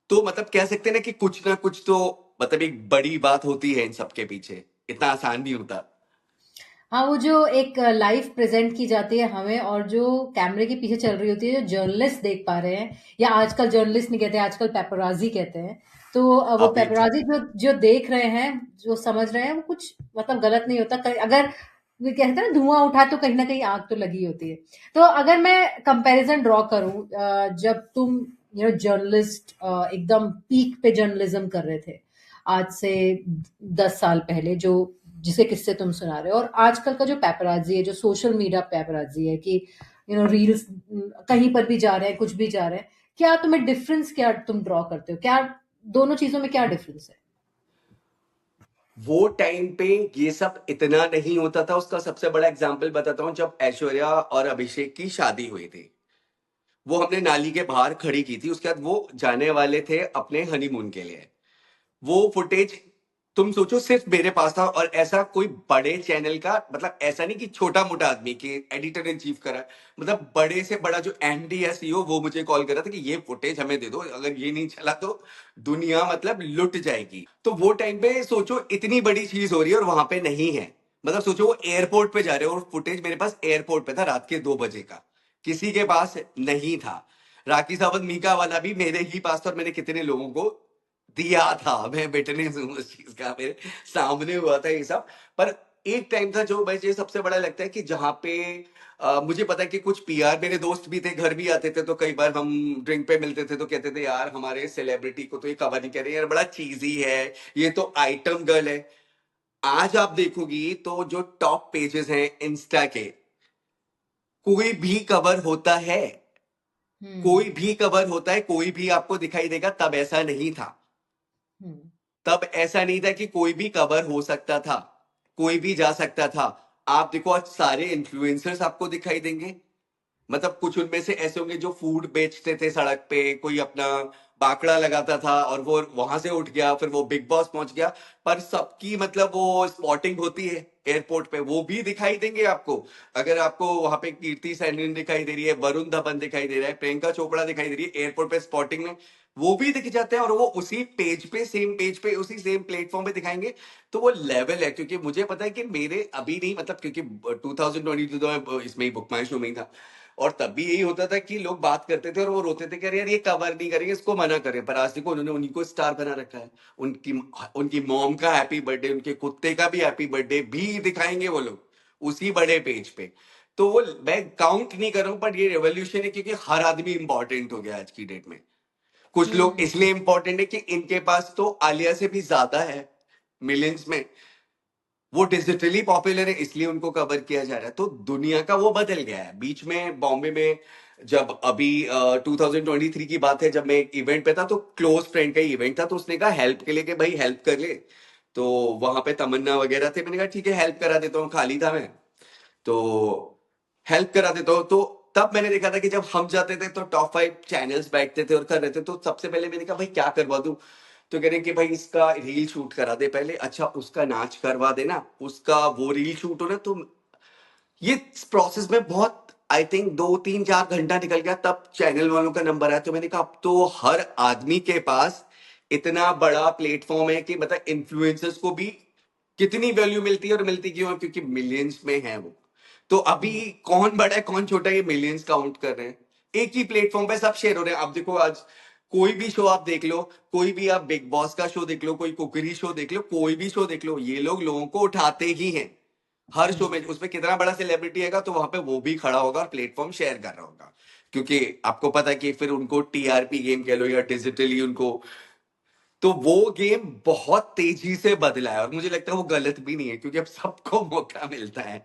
तो मतलब कह सकते हैं ना कि कुछ ना कुछ तो, मतलब एक बड़ी बात होती है इन सबके पीछे, इतना आसान नहीं होता। हाँ, वो जो एक लाइव प्रेजेंट की जाती है हमें, और जो कैमरे के पीछे चल रही होती है, जो जर्नलिस्ट देख पा रहे हैं, या आजकल जर्नलिस्ट नहीं कहते, आजकल पेपराजी कहते हैं। तो वो बिल्कुल। पेपराजी जो जो देख रहे हैं, जो समझ रहे हैं, वो कुछ मतलब गलत नहीं होता। अगर वो कहते हैं ना, धुआं उठा तो कहीं ना कहीं आग तो लगी होती है। तो अगर मैं कंपैरिजन ड्रॉ करूं, जब तुम जर्नलिस्ट एकदम पीक पे जर्नलिज्म कर रहे थे आज से 10 साल पहले, जो जिसे किस्से तुम सुना रहे हो, और आजकल का जो पेपराजी है, जो सोशल मीडिया पेपराजी है कि रील्स कहीं पर भी जा रहे हैं, कुछ भी जा रहे हैं, क्या तुम्हें डिफरेंस, क्या तुम ड्रॉ करते हो, क्या दोनों चीजों में क्या डिफरेंस है? वो टाइम पे ये सब इतना नहीं होता था। उसका सबसे बड़ा एग्जाम्पल बताता हूँ, जब ऐश्वर्या और अभिषेक की शादी हुई थी, वो हमने नाली के बाहर खड़ी की थी। उसके बाद वो जाने वाले थे अपने हनीमून के लिए। वो फुटेज तुम सोचो सिर्फ मेरे पास था, और ऐसा कोई बड़े चैनल का, मतलब ऐसा नहीं कि छोटा मोटा आदमी की एडिटर इन चीफ करा, मतलब बड़े से बड़ा जो एमडी है, सीईओ, वो मुझे कॉल कर रहा था कि ये फुटेज हमें दे दो, अगर ये नहीं चला तो दुनिया मतलब लुट जाएगी। तो वो टाइम पे सोचो इतनी बड़ी चीज हो रही है और वहां पे नहीं है। मतलब सोचो वो एयरपोर्ट पे जा रहे हो और फुटेज मेरे पास एयरपोर्ट पे था रात के 2 बजे का, किसी के पास नहीं था। राखी सावंत मीका वाला भी मेरे ही पास था, और मैंने कितने लोगों को दिया था। मैं विटनेस हूँ उस चीज का, मेरे सामने हुआ था ये सब। पर एक टाइम था जो मुझे सबसे बड़ा लगता है कि जहाँ पे मुझे पता है कि कुछ पीआर मेरे दोस्त भी थे, घर भी आते थे, तो कई बार हम ड्रिंक पे मिलते थे तो कहते थे यार हमारे सेलिब्रिटी को तो ये कवर नहीं कर रहे यार, बड़ा चीजी है, ये तो आइटम गर्ल है। आज आप देखोगी तो जो टॉप पेजेस हैं इंस्टा के, कोई भी कवर होता है, कोई भी कवर होता है, कोई भी आपको दिखाई देगा। तब ऐसा नहीं था। तब ऐसा नहीं था कि कोई भी कवर हो सकता था, कोई भी जा सकता था। आप देखो आज सारे इन्फ्लुएंसर्स आपको दिखाई देंगे। मतलब कुछ उनमें से ऐसे होंगे जो फूड बेचते थे सड़क पे, कोई अपना बाकड़ा लगाता था और वो वहां से उठ गया, फिर वो बिग बॉस पहुंच गया। पर सबकी मतलब वो स्पॉटिंग होती है एयरपोर्ट पे, वो भी दिखाई देंगे आपको। अगर आपको वहां पे कीर्ति सैनन दिखाई दे रही है, वरुण धवन दिखाई दे रहा है, प्रियंका चोपड़ा दिखाई दे रही है एयरपोर्ट पे स्पॉटिंग में, वो भी दिख जाते हैं। और वो उसी पेज पे, सेम पेज पे, उसी सेम प्लेटफॉर्म पे दिखाएंगे। तो वो लेवल है, क्योंकि मुझे पता है कि मेरे अभी नहीं, मतलब क्योंकि 2022 तो मैं इसमें ही बुक माई शो में ही था, और तब भी यही होता था कि लोग बात करते थे और वो रोते थे कि अरे यार ये कवर नहीं करेंगे, इसको मना करें। पर आज देखो उन्होंने उन्हीं को स्टार बना रखा है। उनकी उनकी मॉम का हैप्पी बर्थडे, उनके कुत्ते का भी हैप्पी बर्थडे भी दिखाएंगे वो लोग उसी बड़े पेज पे। तो वो मैं काउंट नहीं कर रहा हूं, पर ये रेवोल्यूशन है, क्योंकि हर आदमी इंपॉर्टेंट हो गया आज की डेट में। कुछ लोग इसलिए इंपॉर्टेंट है कि इनके पास तो आलिया से भी ज्यादा है मिलियंस में, वो डिजिटली पॉपुलर है, इसलिए उनको कवर किया जा रहा है। तो दुनिया का वो बदल गया है। बीच में बॉम्बे में जब अभी 2023 की बात है, जब मैं एक इवेंट पे था, तो क्लोज फ्रेंड का ही इवेंट था, तो उसने कहा हेल्प के लिए कि भाई हेल्प कर ले। तो वहां पे तमन्ना वगैरह थे, मैंने कहा ठीक है हेल्प करा देता हूँ, खाली था मैं, तो हेल्प करा देता हूँ। तो तब मैंने देखा था कि जब हम जाते थे तो टॉप 5 चैनल्स बैठते थे और कर रहे थे। तो सबसे पहले मैंने कहा भाई क्या करवा दूं, तो कह रहे कि भाई इसका रील शूट करा दे पहले, अच्छा उसका नाच करवा देना, उसका वो रील शूट हो ना। तो ये प्रोसेस में बहुत, आई थिंक 2 3 4 घंटा निकल गया, तब चैनल वालों का नंबर आया। तो मैंने कहा अब तो हर आदमी के पास इतना बड़ा प्लेटफॉर्म है कि मतलब इन्फ्लुएंसर्स को भी कितनी वैल्यू मिलती है, और मिलती क्यों है, क्योंकि मिलियंस में है वो। तो अभी कौन बड़ा है कौन छोटा है, ये मिलियंस काउंट कर रहे हैं। एक ही प्लेटफॉर्म पे सब शेयर हो रहे हैं। आप देखो आज कोई भी शो आप देख लो, कोई भी आप बिग बॉस का शो देख लो, कोई कुकरी शो देख लो, कोई भी शो देख लो, ये लोग लोगों को उठाते ही हैं। हर शो में उसमें कितना बड़ा सेलिब्रिटी है तो वहां पे वो भी खड़ा होगा और प्लेटफॉर्म शेयर कर रहा होगा, क्योंकि आपको पता है कि फिर उनको टीआरपी गेम कह लो या डिजिटली उनको, तो वो गेम बहुत तेजी से बदला है। और मुझे लगता है वो गलत भी नहीं है, क्योंकि अब सबको मौका मिलता है।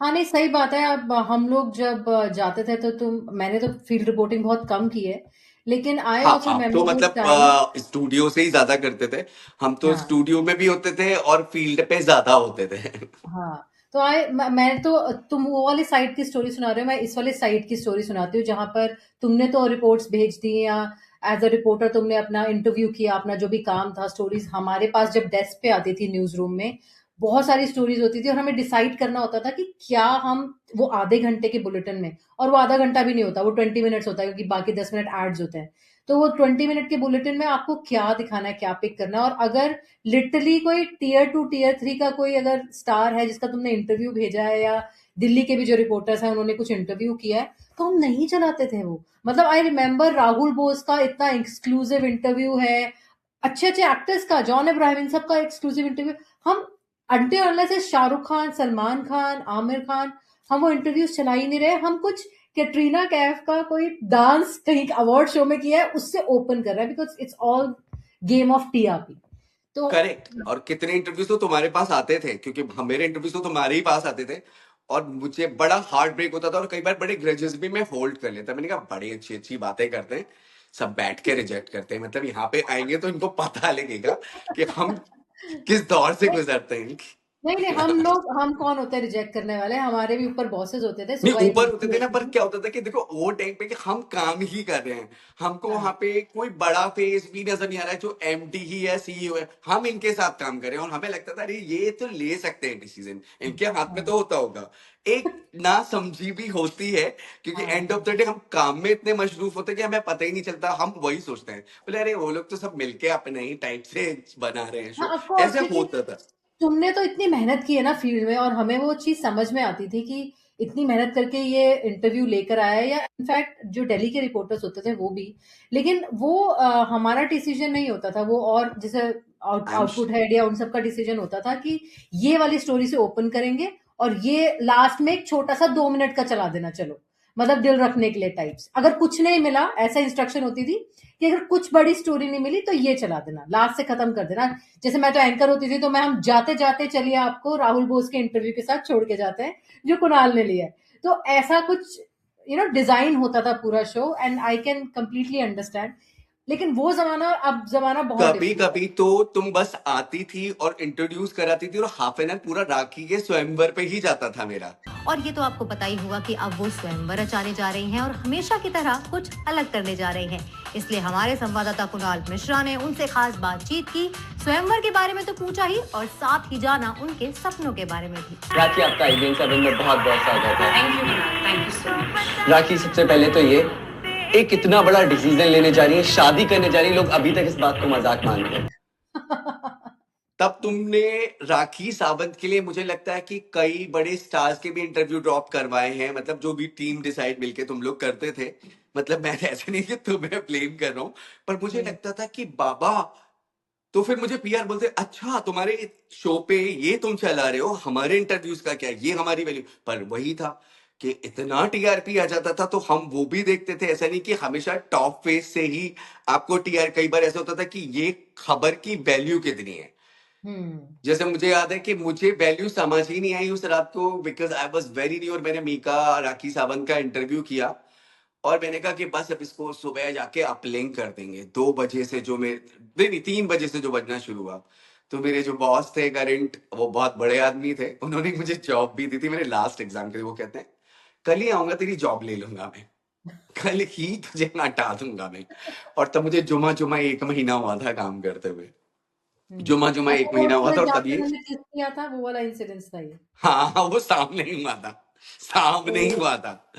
हाँ, नहीं सही बात है। अब हम लोग जब जाते थे तो मैंने तो फील्ड रिपोर्टिंग बहुत कम की है, लेकिन आई हाँ, ऑल्सो आप तो रिमेम्बर उस टाइम। मतलब स्टूडियो से ही ज्यादा करते थे। हम तो हाँ, स्टूडियो में भी होते थे और फील्ड पे ज्यादा होते थे। हाँ। तो मैं तो, तुम वो वाली साइट की स्टोरी सुना रहे हो, मैं इस वाली साइट की स्टोरी सुनाती हूँ, जहां पर तुमने तो रिपोर्ट्स भेज दी, या एज अ रिपोर्टर तुमने अपना इंटरव्यू किया, अपना जो भी काम था, स्टोरीज हमारे पास जब डेस्क पे आती थी न्यूज रूम में, बहुत सारी स्टोरीज होती थी, और हमें डिसाइड करना होता था कि क्या हम वो आधे घंटे के बुलेटिन में, और वो आधा घंटा भी नहीं होता, वो 20 मिनट्स होता है, क्योंकि बाकी 10 मिनट एड्स होते हैं। तो वो 20 मिनट के बुलेटिन में आपको क्या दिखाना है, क्या पिक करना है। और अगर लिटरली कोई टियर 2 टियर 3 का कोई अगर स्टार है जिसका तुमने इंटरव्यू भेजा है, या दिल्ली के भी जो रिपोर्टर्स हैं उन्होंने कुछ इंटरव्यू किया है, तो हम नहीं चलाते थे वो। मतलब आई रिमेम्बर राहुल बोस का इतना एक्सक्लूसिव इंटरव्यू है, अच्छे अच्छे एक्टर्स का, जॉन इब्राहिम, इन सब का एक्सक्लूसिव इंटरव्यू। हम अंटे से शाहरुख खान, सलमान खान, आमिर खान, हम वो इंटरव्यूज चला ही नहीं रहे। हम कुछ कैटरीना कैफ का कोई डांस कहीं अवार्ड शो में किया है, उससे ओपन कर रहा है, because it's all game of TRP. तो करेक्ट। और कितने इंटरव्यूज तो तुम्हारे पास आते थे, क्योंकि मेरे इंटरव्यूज तो तुम्हारे ही पास आते थे, और मुझे बड़ा हार्ट ब्रेक होता था, और कई बार बड़े ग्रजेस भी मैं होल्ड कर लेता। मैंने कहा बड़ी अच्छी अच्छी बातें करते हैं, सब बैठ के रिजेक्ट करते हैं, मतलब यहाँ पे आएंगे तो इनको पता लगेगा कि हम किस दौर से गुजरते हैं। नहीं नहीं, हम कौन होते हैं रिजेक्ट करने वाले? हमारे भी ऊपर बॉसेस होते थे, नहीं, सुबह एक ऊपर होते मीटिंग थे ना, होती पर थी। क्या होता था कि देखो वो टाइम पे कि हम काम ही कर रहे हैं, हमको हाँ वहां पे कोई बड़ा फेस भी नजर नहीं आ रहा है, जो एमडी ही है, सीईओ है, हम इनके साथ काम कर रहे हैं, और हमें लगता था अरे ये तो ले सकते हैं डिसीजन, इनके हाथ में हाँ तो होता होगा। एक ना समझी भी होती है, क्योंकि एंड ऑफ हाँ द डे हम काम में इतने मशरूफ होते हैं कि हमें पता ही नहीं चलता। हम वही सोचते हैं, बोले अरे वो लोग तो सब मिलके अपने ही टाइप से बना रहे हैं हाँ, शो, ऑफ कोर्स, ऐसे क्योंकि होता था। तुमने तो इतनी मेहनत की है ना फील्ड में, और हमें वो चीज समझ में आती थी कि इतनी मेहनत करके ये इंटरव्यू लेकर आया है, या इनफैक्ट जो दिल्ली के रिपोर्टर्स होते थे वो भी। लेकिन वो हमारा डिसीजन नहीं होता था वो, और जैसे आई एम आउटपुट हेड या उन सबका डिसीजन होता था कि ये वाली स्टोरी से ओपन करेंगे, और ये लास्ट में एक छोटा सा 2 मिनट का चला देना, चलो मतलब दिल रखने के लिए टाइप्स। अगर कुछ नहीं मिला, ऐसा इंस्ट्रक्शन होती थी कि अगर कुछ बड़ी स्टोरी नहीं मिली तो ये चला देना, लास्ट से खत्म कर देना। जैसे मैं तो एंकर होती थी, तो मैं हम जाते जाते चलिए आपको राहुल बोस के इंटरव्यू के साथ छोड़ के जाते हैं, जो कुणाल ने लिया है। तो ऐसा कुछ डिजाइन होता था पूरा show, and I can completely understand. लेकिन वो जमाना, अब जमाना बहुत कभी डिफरेंट है। कभी तो तुम बस आती थी और इंट्रोड्यूस कराती थी, और हाफ एन आवर पूरा राखी के स्वयंवर पे ही जाता था मेरा। और ये तो आपको पता ही होगा कि अब वो स्वयंवर रचाने जा रही हैं और हमेशा की तरह कुछ अलग करने जा रही हैं। इसलिए हमारे संवाददाता कुणाल मिश्रा ने उनसे खास बातचीत की, स्वयंवर के बारे में तो पूछा ही, और साथ ही जाना उनके सपनों के बारे में भी। राखी, आपका IBN 7 में बहुत बहुत स्वागत है। Thank you, thank you so much. Rakhi, सबसे पहले तो ये एक इतना बड़ा डिसीजन लेने जा रही है, शादी करने जा रही है, लोग अभी तक इस बात को मजाक मानते हैं। तब तुमने राखी सावंत के लिए मुझे लगता है कि कई बड़े स्टार्स के भी इंटरव्यू ड्रॉप करवाए हैं, मतलब जो भी टीम डिसाइड मिलके तुम लोग करते थे। मतलब मैं ऐसे नहीं कि तुम्हें ब्लेम कर रहा हूँ, पर मुझे लगता था कि बाबा, तो फिर मुझे पीआर बोलते अच्छा तुम्हारे शो पे ये तुम चला रहे हो, हमारे इंटरव्यूज का क्या, ये हमारी वैल्यू। पर वही था कि इतना टीआरपी आ जाता था, तो हम वो भी देखते थे। ऐसा नहीं कि हमेशा टॉप फेस से ही आपको टीआर, कई बार ऐसा होता था कि ये खबर की वैल्यू कितनी है। जैसे मुझे याद है कि मुझे वैल्यू समझ ही नहीं आई उस रात को, because I was very new, और मैंने मीका राखी सावंत का इंटरव्यू किया, और मैंने कहा कि बस अब इसको सुबह जाके अपलिंक कर देंगे। 2 बजे से जो मेरे नहीं 3 बजे से जो बजना शुरू हुआ, तो मेरे जो बॉस थे करंट, वो बहुत बड़े आदमी थे, उन्होंने मुझे जॉब भी दी थी मेरे लास्ट एग्जाम के लिए। वो कहते हैं कल ही आऊंगा, तेरी जॉब ले लूंगा मैं, कल ही तुझे हटा दूंगा मैं। और तब मुझे जुमा जुमा 1 महीना हुआ था काम करते हुए, जुमा जुमा अच्छा, 1 महीना हुआ था, और जहाँ तब पे ये उन्होंने किस किया था, वो वाला इंसिडेंस था ये? हाँ वो सामने ही हुआ था, सामने ही हुआ था।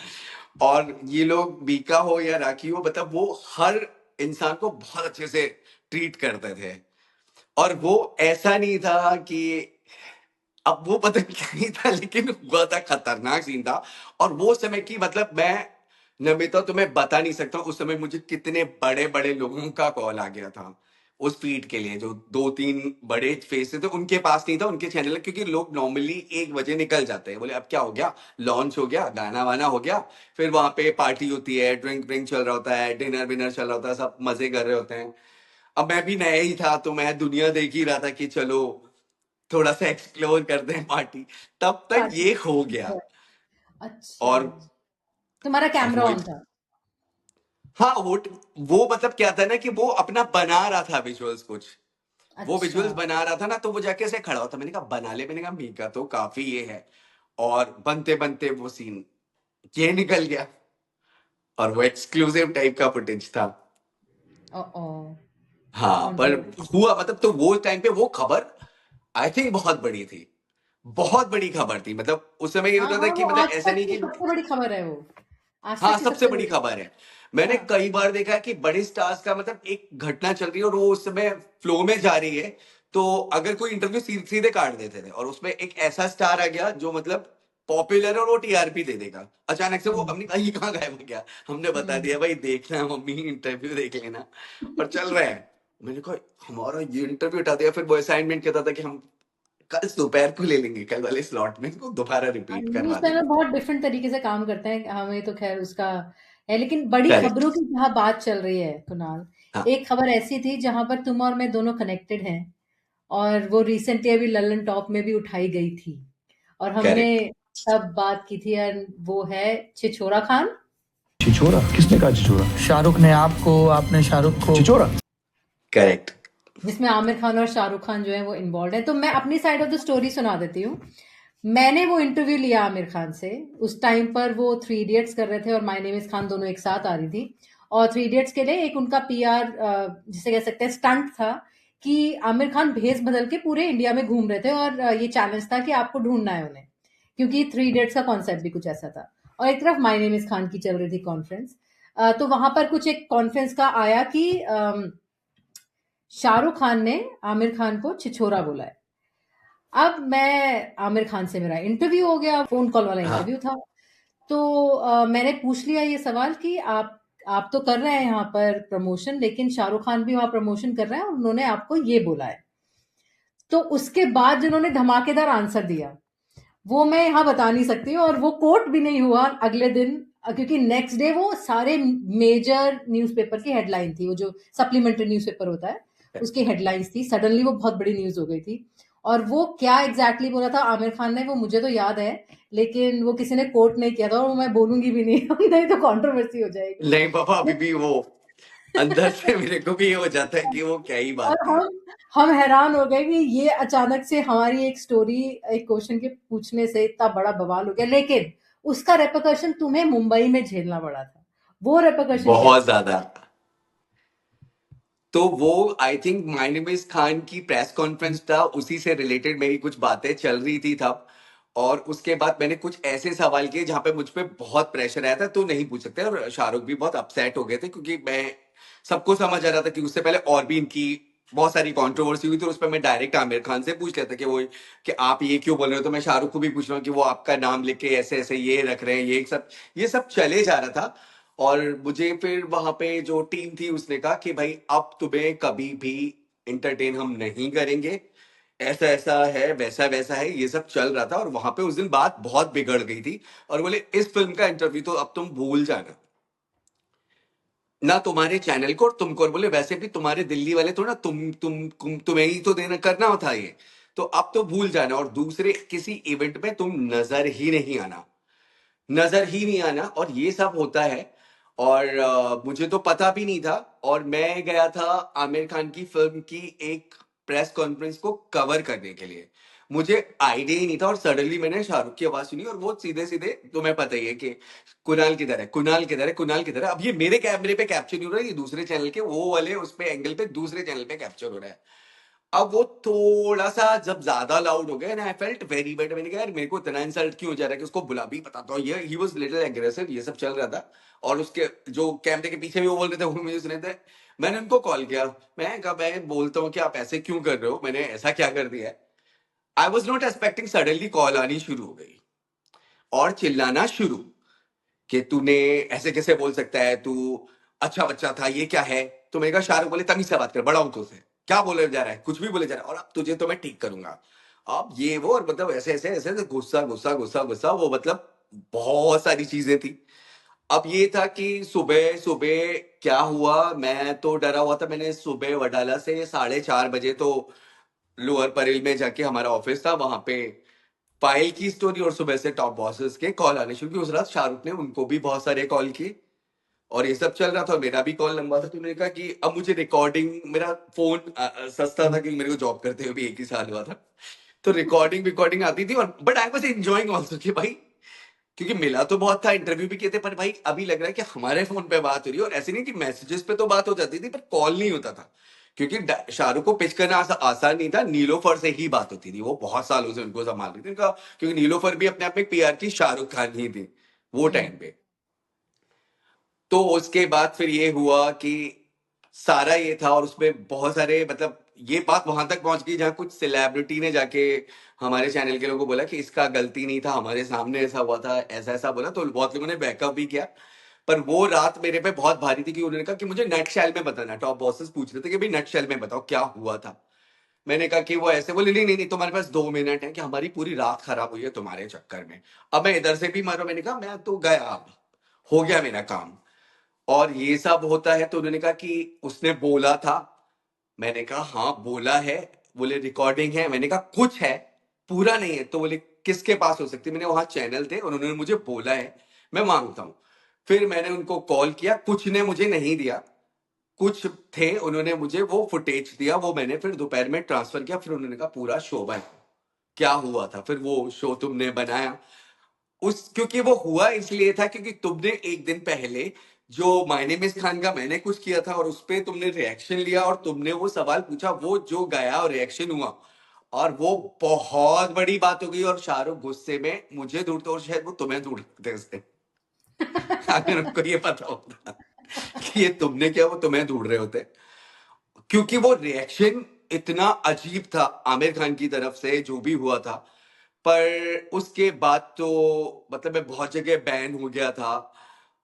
और ये लोग बीका हो या राखी हो, मतलब वो हर इंसान को बहुत अच्छे से ट्रीट करते थे। और वो ऐसा नहीं था कि, अब वो पता नहीं क्या ही था, लेकिन हुआ था, खतरनाक सीन था। और वो समय की, मतलब मैं नमिता तुम्हें बता नहीं सकता उस समय मुझे कितने बड़े बड़े लोगों का कॉल आ गया था उस फीड के लिए। जो 2-3 बड़े फेस थे, उनके पास नहीं था उनके चैनल, क्योंकि लोग नॉर्मली 1 बजे निकल जाते हैं, बोले अब क्या हो गया, लॉन्च हो गया, गाना वाना हो गया, फिर वहां पे पार्टी होती है, ड्रिंक ड्रिंक चल रहा होता है, डिनर विनर चल रहा होता है, सब मजे कर रहे होते हैं। अब मैं भी नया ही था, तो मैं दुनिया देख ही रहा था कि चलो थोड़ा सा एक्सप्लोर करते हैं पार्टी। तब तक पार्टी। ये हो गया। अच्छा, और तुम्हारा अब कैमरा वो, ऑन था? हाँ वो मतलब क्या था ना कि वो अपना बना रहा था विजुअल्स कुछ, वो अच्छा। विजुअल्स बना रहा था ना, तो वो जाके ऐसे खड़ा होता, मैंने कहा बना ले, मैंने कहा मीका तो काफी ये है। और बनते बनते वो सीन ये निकल गया, और वो एक्सक्लूसिव टाइप का फुटेज था। ओ हाँ, पर कंट्रोवर्सी। हुआ, मतलब तो वो टाइम पे वो खबर आई थिंक बहुत बड़ी थी, बहुत बड़ी खबर थी। मतलब उस समय ये हाँ होता था हाँ, कि वो मतलब आज ऐसा तक नहीं की कि, सबसे बड़ी खबर है वो, आज हाँ तक की सबसे सबसे बड़ी बड़ी। खबर है। मैंने हाँ कई बार देखा है कि बड़े स्टार्स का, मतलब एक घटना चल रही है और वो उस समय फ्लो में जा रही है, तो अगर कोई इंटरव्यू सीधे काट देते थे, और उसमें एक ऐसा स्टार आ गया जो मतलब पॉपुलर है और वो टीआरपी दे देगा, अचानक से वो हम्म अपनी कहीं कहाँ गायब हो गया। हमने बता हम्म दिया भाई देखना मम्मी, इंटरव्यू देख लेना, और चल रहा है। मैंने कहा हमारा ये इंटरव्यू हटा दिया। फिर वो असाइनमेंट कहता था कि हम कल दोपहर को ले लेंगे, कल वाले स्लॉट में इसको दोबारा रिपीट न्यूज करवा चैनल देंगे। बहुत डिफरेंट तरीके से काम करते हैं, हमें तो खैर उसका है, लेकिन बड़ी करेक्ट। खबरों की जहाँ बात चल रही है कुणाल, हाँ एक खबर ऐसी थी जहां पर तुम और मैं दोनों कनेक्टेड हैं, और वो रिसेंटली अभी ललन टॉप में भी उठाई गई थी, और हमने करेक्ट। तब बात की थी, और वो है छिछोरा खान। छिछोरा? किसने कहा छिछोरा? शाहरुख ने आपको, आपने शाहरुख को छिछोरा? करेक्ट। जिसमें आमिर खान और शाहरुख खान जो है वो इन्वॉल्व है। तो मैं अपनी साइड ऑफ द स्टोरी सुना देती हूँ। मैंने वो इंटरव्यू लिया आमिर खान से, उस टाइम पर वो 3 इडियट्स कर रहे थे और माय नेम इज खान दोनों एक साथ आ रही थी, और 3 इडियट्स के लिए एक उनका पीआर जिसे कह सकते हैं स्टंट था कि आमिर खान भेस बदल के पूरे इंडिया में घूम रहे थे, और ये चैलेंज था कि आपको ढूंढना है उन्हें, क्योंकि 3 इडियट्स का कॉन्सेप्ट भी कुछ ऐसा था, और एक तरफ माय नेम इज खान की चल रही थी कॉन्फ्रेंस। तो वहां पर कुछ एक कॉन्फ्रेंस का आया कि शाहरुख खान ने आमिर खान को छिछोरा बोला है। अब मैं आमिर खान से मेरा इंटरव्यू हो गया, फोन कॉल वाला हाँ इंटरव्यू था। तो मैंने पूछ लिया ये सवाल कि आप तो कर रहे हैं यहाँ पर प्रमोशन, लेकिन शाहरुख खान भी वहां प्रमोशन कर रहे हैं और उन्होंने आपको ये बोला है। तो उसके बाद जिन्होंने धमाकेदार आंसर दिया वो मैं यहाँ बता नहीं सकती हूँ, और वो कोट भी नहीं हुआ अगले दिन, क्योंकि नेक्स्ट डे वो सारे मेजर न्यूज़पेपर की हेडलाइन थी, वो जो सप्लीमेंट्री न्यूज़पेपर होता है उसकी हेडलाइंस थी, सडनली वो बहुत बड़ी न्यूज हो गई थी। और वो क्या एग्जैक्टली बोला था आमिर खान ने वो मुझे तो याद है, लेकिन वो किसी ने कोट नहीं किया था, और वो मैं बोलूंगी भी नहीं नहीं तो कंट्रोवर्सी हो जाएगी। नहीं पापा, अभी भी वो अंदर से मेरे को भी ये हो जाता है कि वो क्या ही और बात थी। हम हैरान हो गए कि ये अचानक से हमारी एक स्टोरी एक क्वेश्चन के पूछने से इतना बड़ा बवाल हो गया, लेकिन उसका रेपरकशन तुम्हें मुंबई में झेलना पड़ा था। वो रेपरकशन क्या बहुत था? ज्यादा। तो वो I think my name is Khan की प्रेस कॉन्फ्रेंस था, उसी से रिलेटेड मेरी कुछ बातें चल रही थी तब, और उसके बाद मैंने कुछ ऐसे सवाल किए जहां पे मुझ पे बहुत प्रेशर आया था, तो नहीं पूछ सकते, और शाहरुख भी बहुत अपसेट हो गए थे, क्योंकि मैं सबको समझ आ रहा था कि उससे पहले और भी इनकी बहुत सारी कंट्रोवर्सी हुई थी, उस पर मैं डायरेक्ट आमिर खान से पूछ लेता कि आप ये क्यों बोल रहे हो, तो मैं शाहरुख को भी पूछ रहा हूँ कि वो आपका नाम लिख के ऐसे ऐसे ये रख रहे हैं, ये सब चले जा रहा था। और मुझे फिर वहां पे जो टीम थी उसने कहा कि भाई अब तुम्हें कभी भी इंटरटेन हम नहीं करेंगे, ऐसा ऐसा है, वैसा वैसा है, ये सब चल रहा था, और वहां पे उस दिन बात बहुत बिगड़ गई थी, और बोले इस फिल्म का इंटरव्यू तो अब तुम भूल जाना, ना तुम्हारे चैनल को और तुमको, और बोले वैसे भी तुम्हारे दिल्ली वाले तो ना तुम्हें ही तो देना करना था ये, तो अब तो भूल जाना, और दूसरे किसी इवेंट में तुम नजर ही नहीं आना, नजर ही नहीं आना, और ये सब होता है। और मुझे तो पता भी नहीं था, और मैं गया था आमिर खान की फिल्म की एक प्रेस कॉन्फ्रेंस को कवर करने के लिए, मुझे आइडिया ही नहीं था, और सडनली मैंने शाहरुख की आवाज सुनी, और वो सीधे सीधे तुम्हें पता ही है कि कुणाल किधर है, कुणाल किधर है, कुणाल किधर है। अब ये मेरे कैमरे पे कैप्चर नहीं हो रहा है, ये दूसरे चैनल के वो वाले उस पे एंगल पे दूसरे चैनल पे कैप्चर हो रहा है। अब वो थोड़ा सा जब ज्यादा लाउड हो गया ना, आई फेल्ट वेरी बैड, मैंने कहा यार मेरे को इतना इंसल्ट क्यों हो जा रहा है कि उसको बुला भी बताता हूँ, ये ही वाज लिटिल एग्रेसिव, ये सब चल रहा था, और उसके जो कैमरे के पीछे भी वो बोल रहे थे वो मुझे सुने थे। मैंने उनको कॉल किया, मैं कहा मैं बोलता हूँ कि आप ऐसे क्यों कर रहे हो, मैंने ऐसा क्या कर दिया है। I was not expecting, suddenly call आनी शुरू हो गई और चिल्लाना शुरू कि तूने ऐसे कैसे बोल सकता है, तू अच्छा बच्चा था, ये क्या है। तो मैंने कहा शाहरुख, बोले तमीज से बात कर, बड़ा हूं तुझसे, क्या बोले जा रहा है, कुछ भी बोले जा रहा है, और अब तुझे तो मैं ठीक करूंगा, अब ये वो, और मतलब ऐसे ऐसे ऐसे तो गुस्सा गुस्सा गुस्सा गुस्सा, वो मतलब बहुत सारी चीजें थी। अब ये था कि सुबह सुबह क्या हुआ, मैं तो डरा हुआ था, मैंने सुबह वडाला से 4:30 बजे तो लोअर परेल में जाके, हमारा ऑफिस था वहां पे, पायल की स्टोरी और सुबह से टॉप बॉसेस के कॉल आने शुरू किए। उस रात शाहरुख ने उनको भी बहुत सारे कॉल किए, और ये सब चल रहा था, और मेरा भी कॉल लंबा था, तो मैंने कहा कि अब मुझे रिकॉर्डिंग, मेरा फोन सस्ता था क्योंकि मेरे को जॉब करते हुए भी 1 ही साल हुआ था, तो रिकॉर्डिंग रिकॉर्डिंग आती थी, और but I was enjoying also कि भाई, क्योंकि मिला तो बहुत था, इंटरव्यू भी किए थे, पर भाई अभी लग रहा है कि हमारे फोन पे बात हो रही है, और ऐसे नहीं कि मैसेजेस पे तो बात हो जाती थी पर कॉल नहीं होता था, क्योंकि शाहरुख को पिच करना आसान नहीं था, नीलोफर से ही बात होती थी, वो बहुत सालों से उनको संभाल रही थी उनका, क्योंकि नीलोफर भी अपने आप में पीआर की शाहरुख खान ही थी वो टाइम पे। तो उसके बाद फिर ये हुआ कि सारा ये था, और उसमें बहुत सारे, मतलब ये बात वहां तक पहुंच गई जहां कुछ सेलिब्रिटी ने जाके हमारे चैनल के लोगों को बोला कि इसका गलती नहीं था, हमारे सामने ऐसा हुआ था, ऐसा ऐसा बोला, तो बहुत लोगों ने बैकअप भी किया। पर वो रात मेरे पे बहुत भारी थी कि उन्होंने कहा कि मुझे नट शैल में बताना, टॉप बॉसेस पूछ रहे थे कि भाई नट शैल में बताओ क्या हुआ था। मैंने कहा कि वो ऐसे बोले, नहीं नहीं नहीं, तुम्हारे पास 2 मिनट है, कि हमारी पूरी रात खराब हुई है तुम्हारे चक्कर में, अब मैं इधर से भी मारो। मैंने कहा मैं तो गया, अब हो गया मेरा काम। और ये सब होता है। तो उन्होंने कहा कि उसने बोला था। मैंने कहा हाँ बोला है। बोले रिकॉर्डिंग है। मैंने कहा कुछ है, पूरा नहीं है। तो बोले किसके पास हो सकती है? मैंने वहां चैनल थे और उन्होंने मुझे बोला है, मैं मांगता हूँ। फिर मैंने उनको कॉल किया, कुछ ने मुझे नहीं दिया, कुछ थे, उन्होंने मुझे वो फुटेज दिया, वो मैंने फिर दोपहर में ट्रांसफर किया। फिर उन्होंने कहा पूरा शो बन क्या हुआ था। फिर वो शो तुमने बनाया उस, क्योंकि वो हुआ इसलिए था क्योंकि तुमने एक दिन पहले जो माय नेम इज खान का मैंने कुछ किया था और उस पे तुमने रिएक्शन लिया और तुमने वो सवाल पूछा, वो जो गया और रिएक्शन हुआ और वो बहुत बड़ी बात हो गई। और शाहरुख गुस्से में मुझे ढूंढते और शायद वो तुम्हें ढूंढते उस दिन। अगर उनको ये पता होता कि ये तुमने किया, वो तुम्हें ढूंढ रहे होते, क्योंकि वो रिएक्शन इतना अजीब था आमिर खान की तरफ से जो भी हुआ था। पर उसके बाद तो मतलब मैं बहुत जगह बैन हो गया था,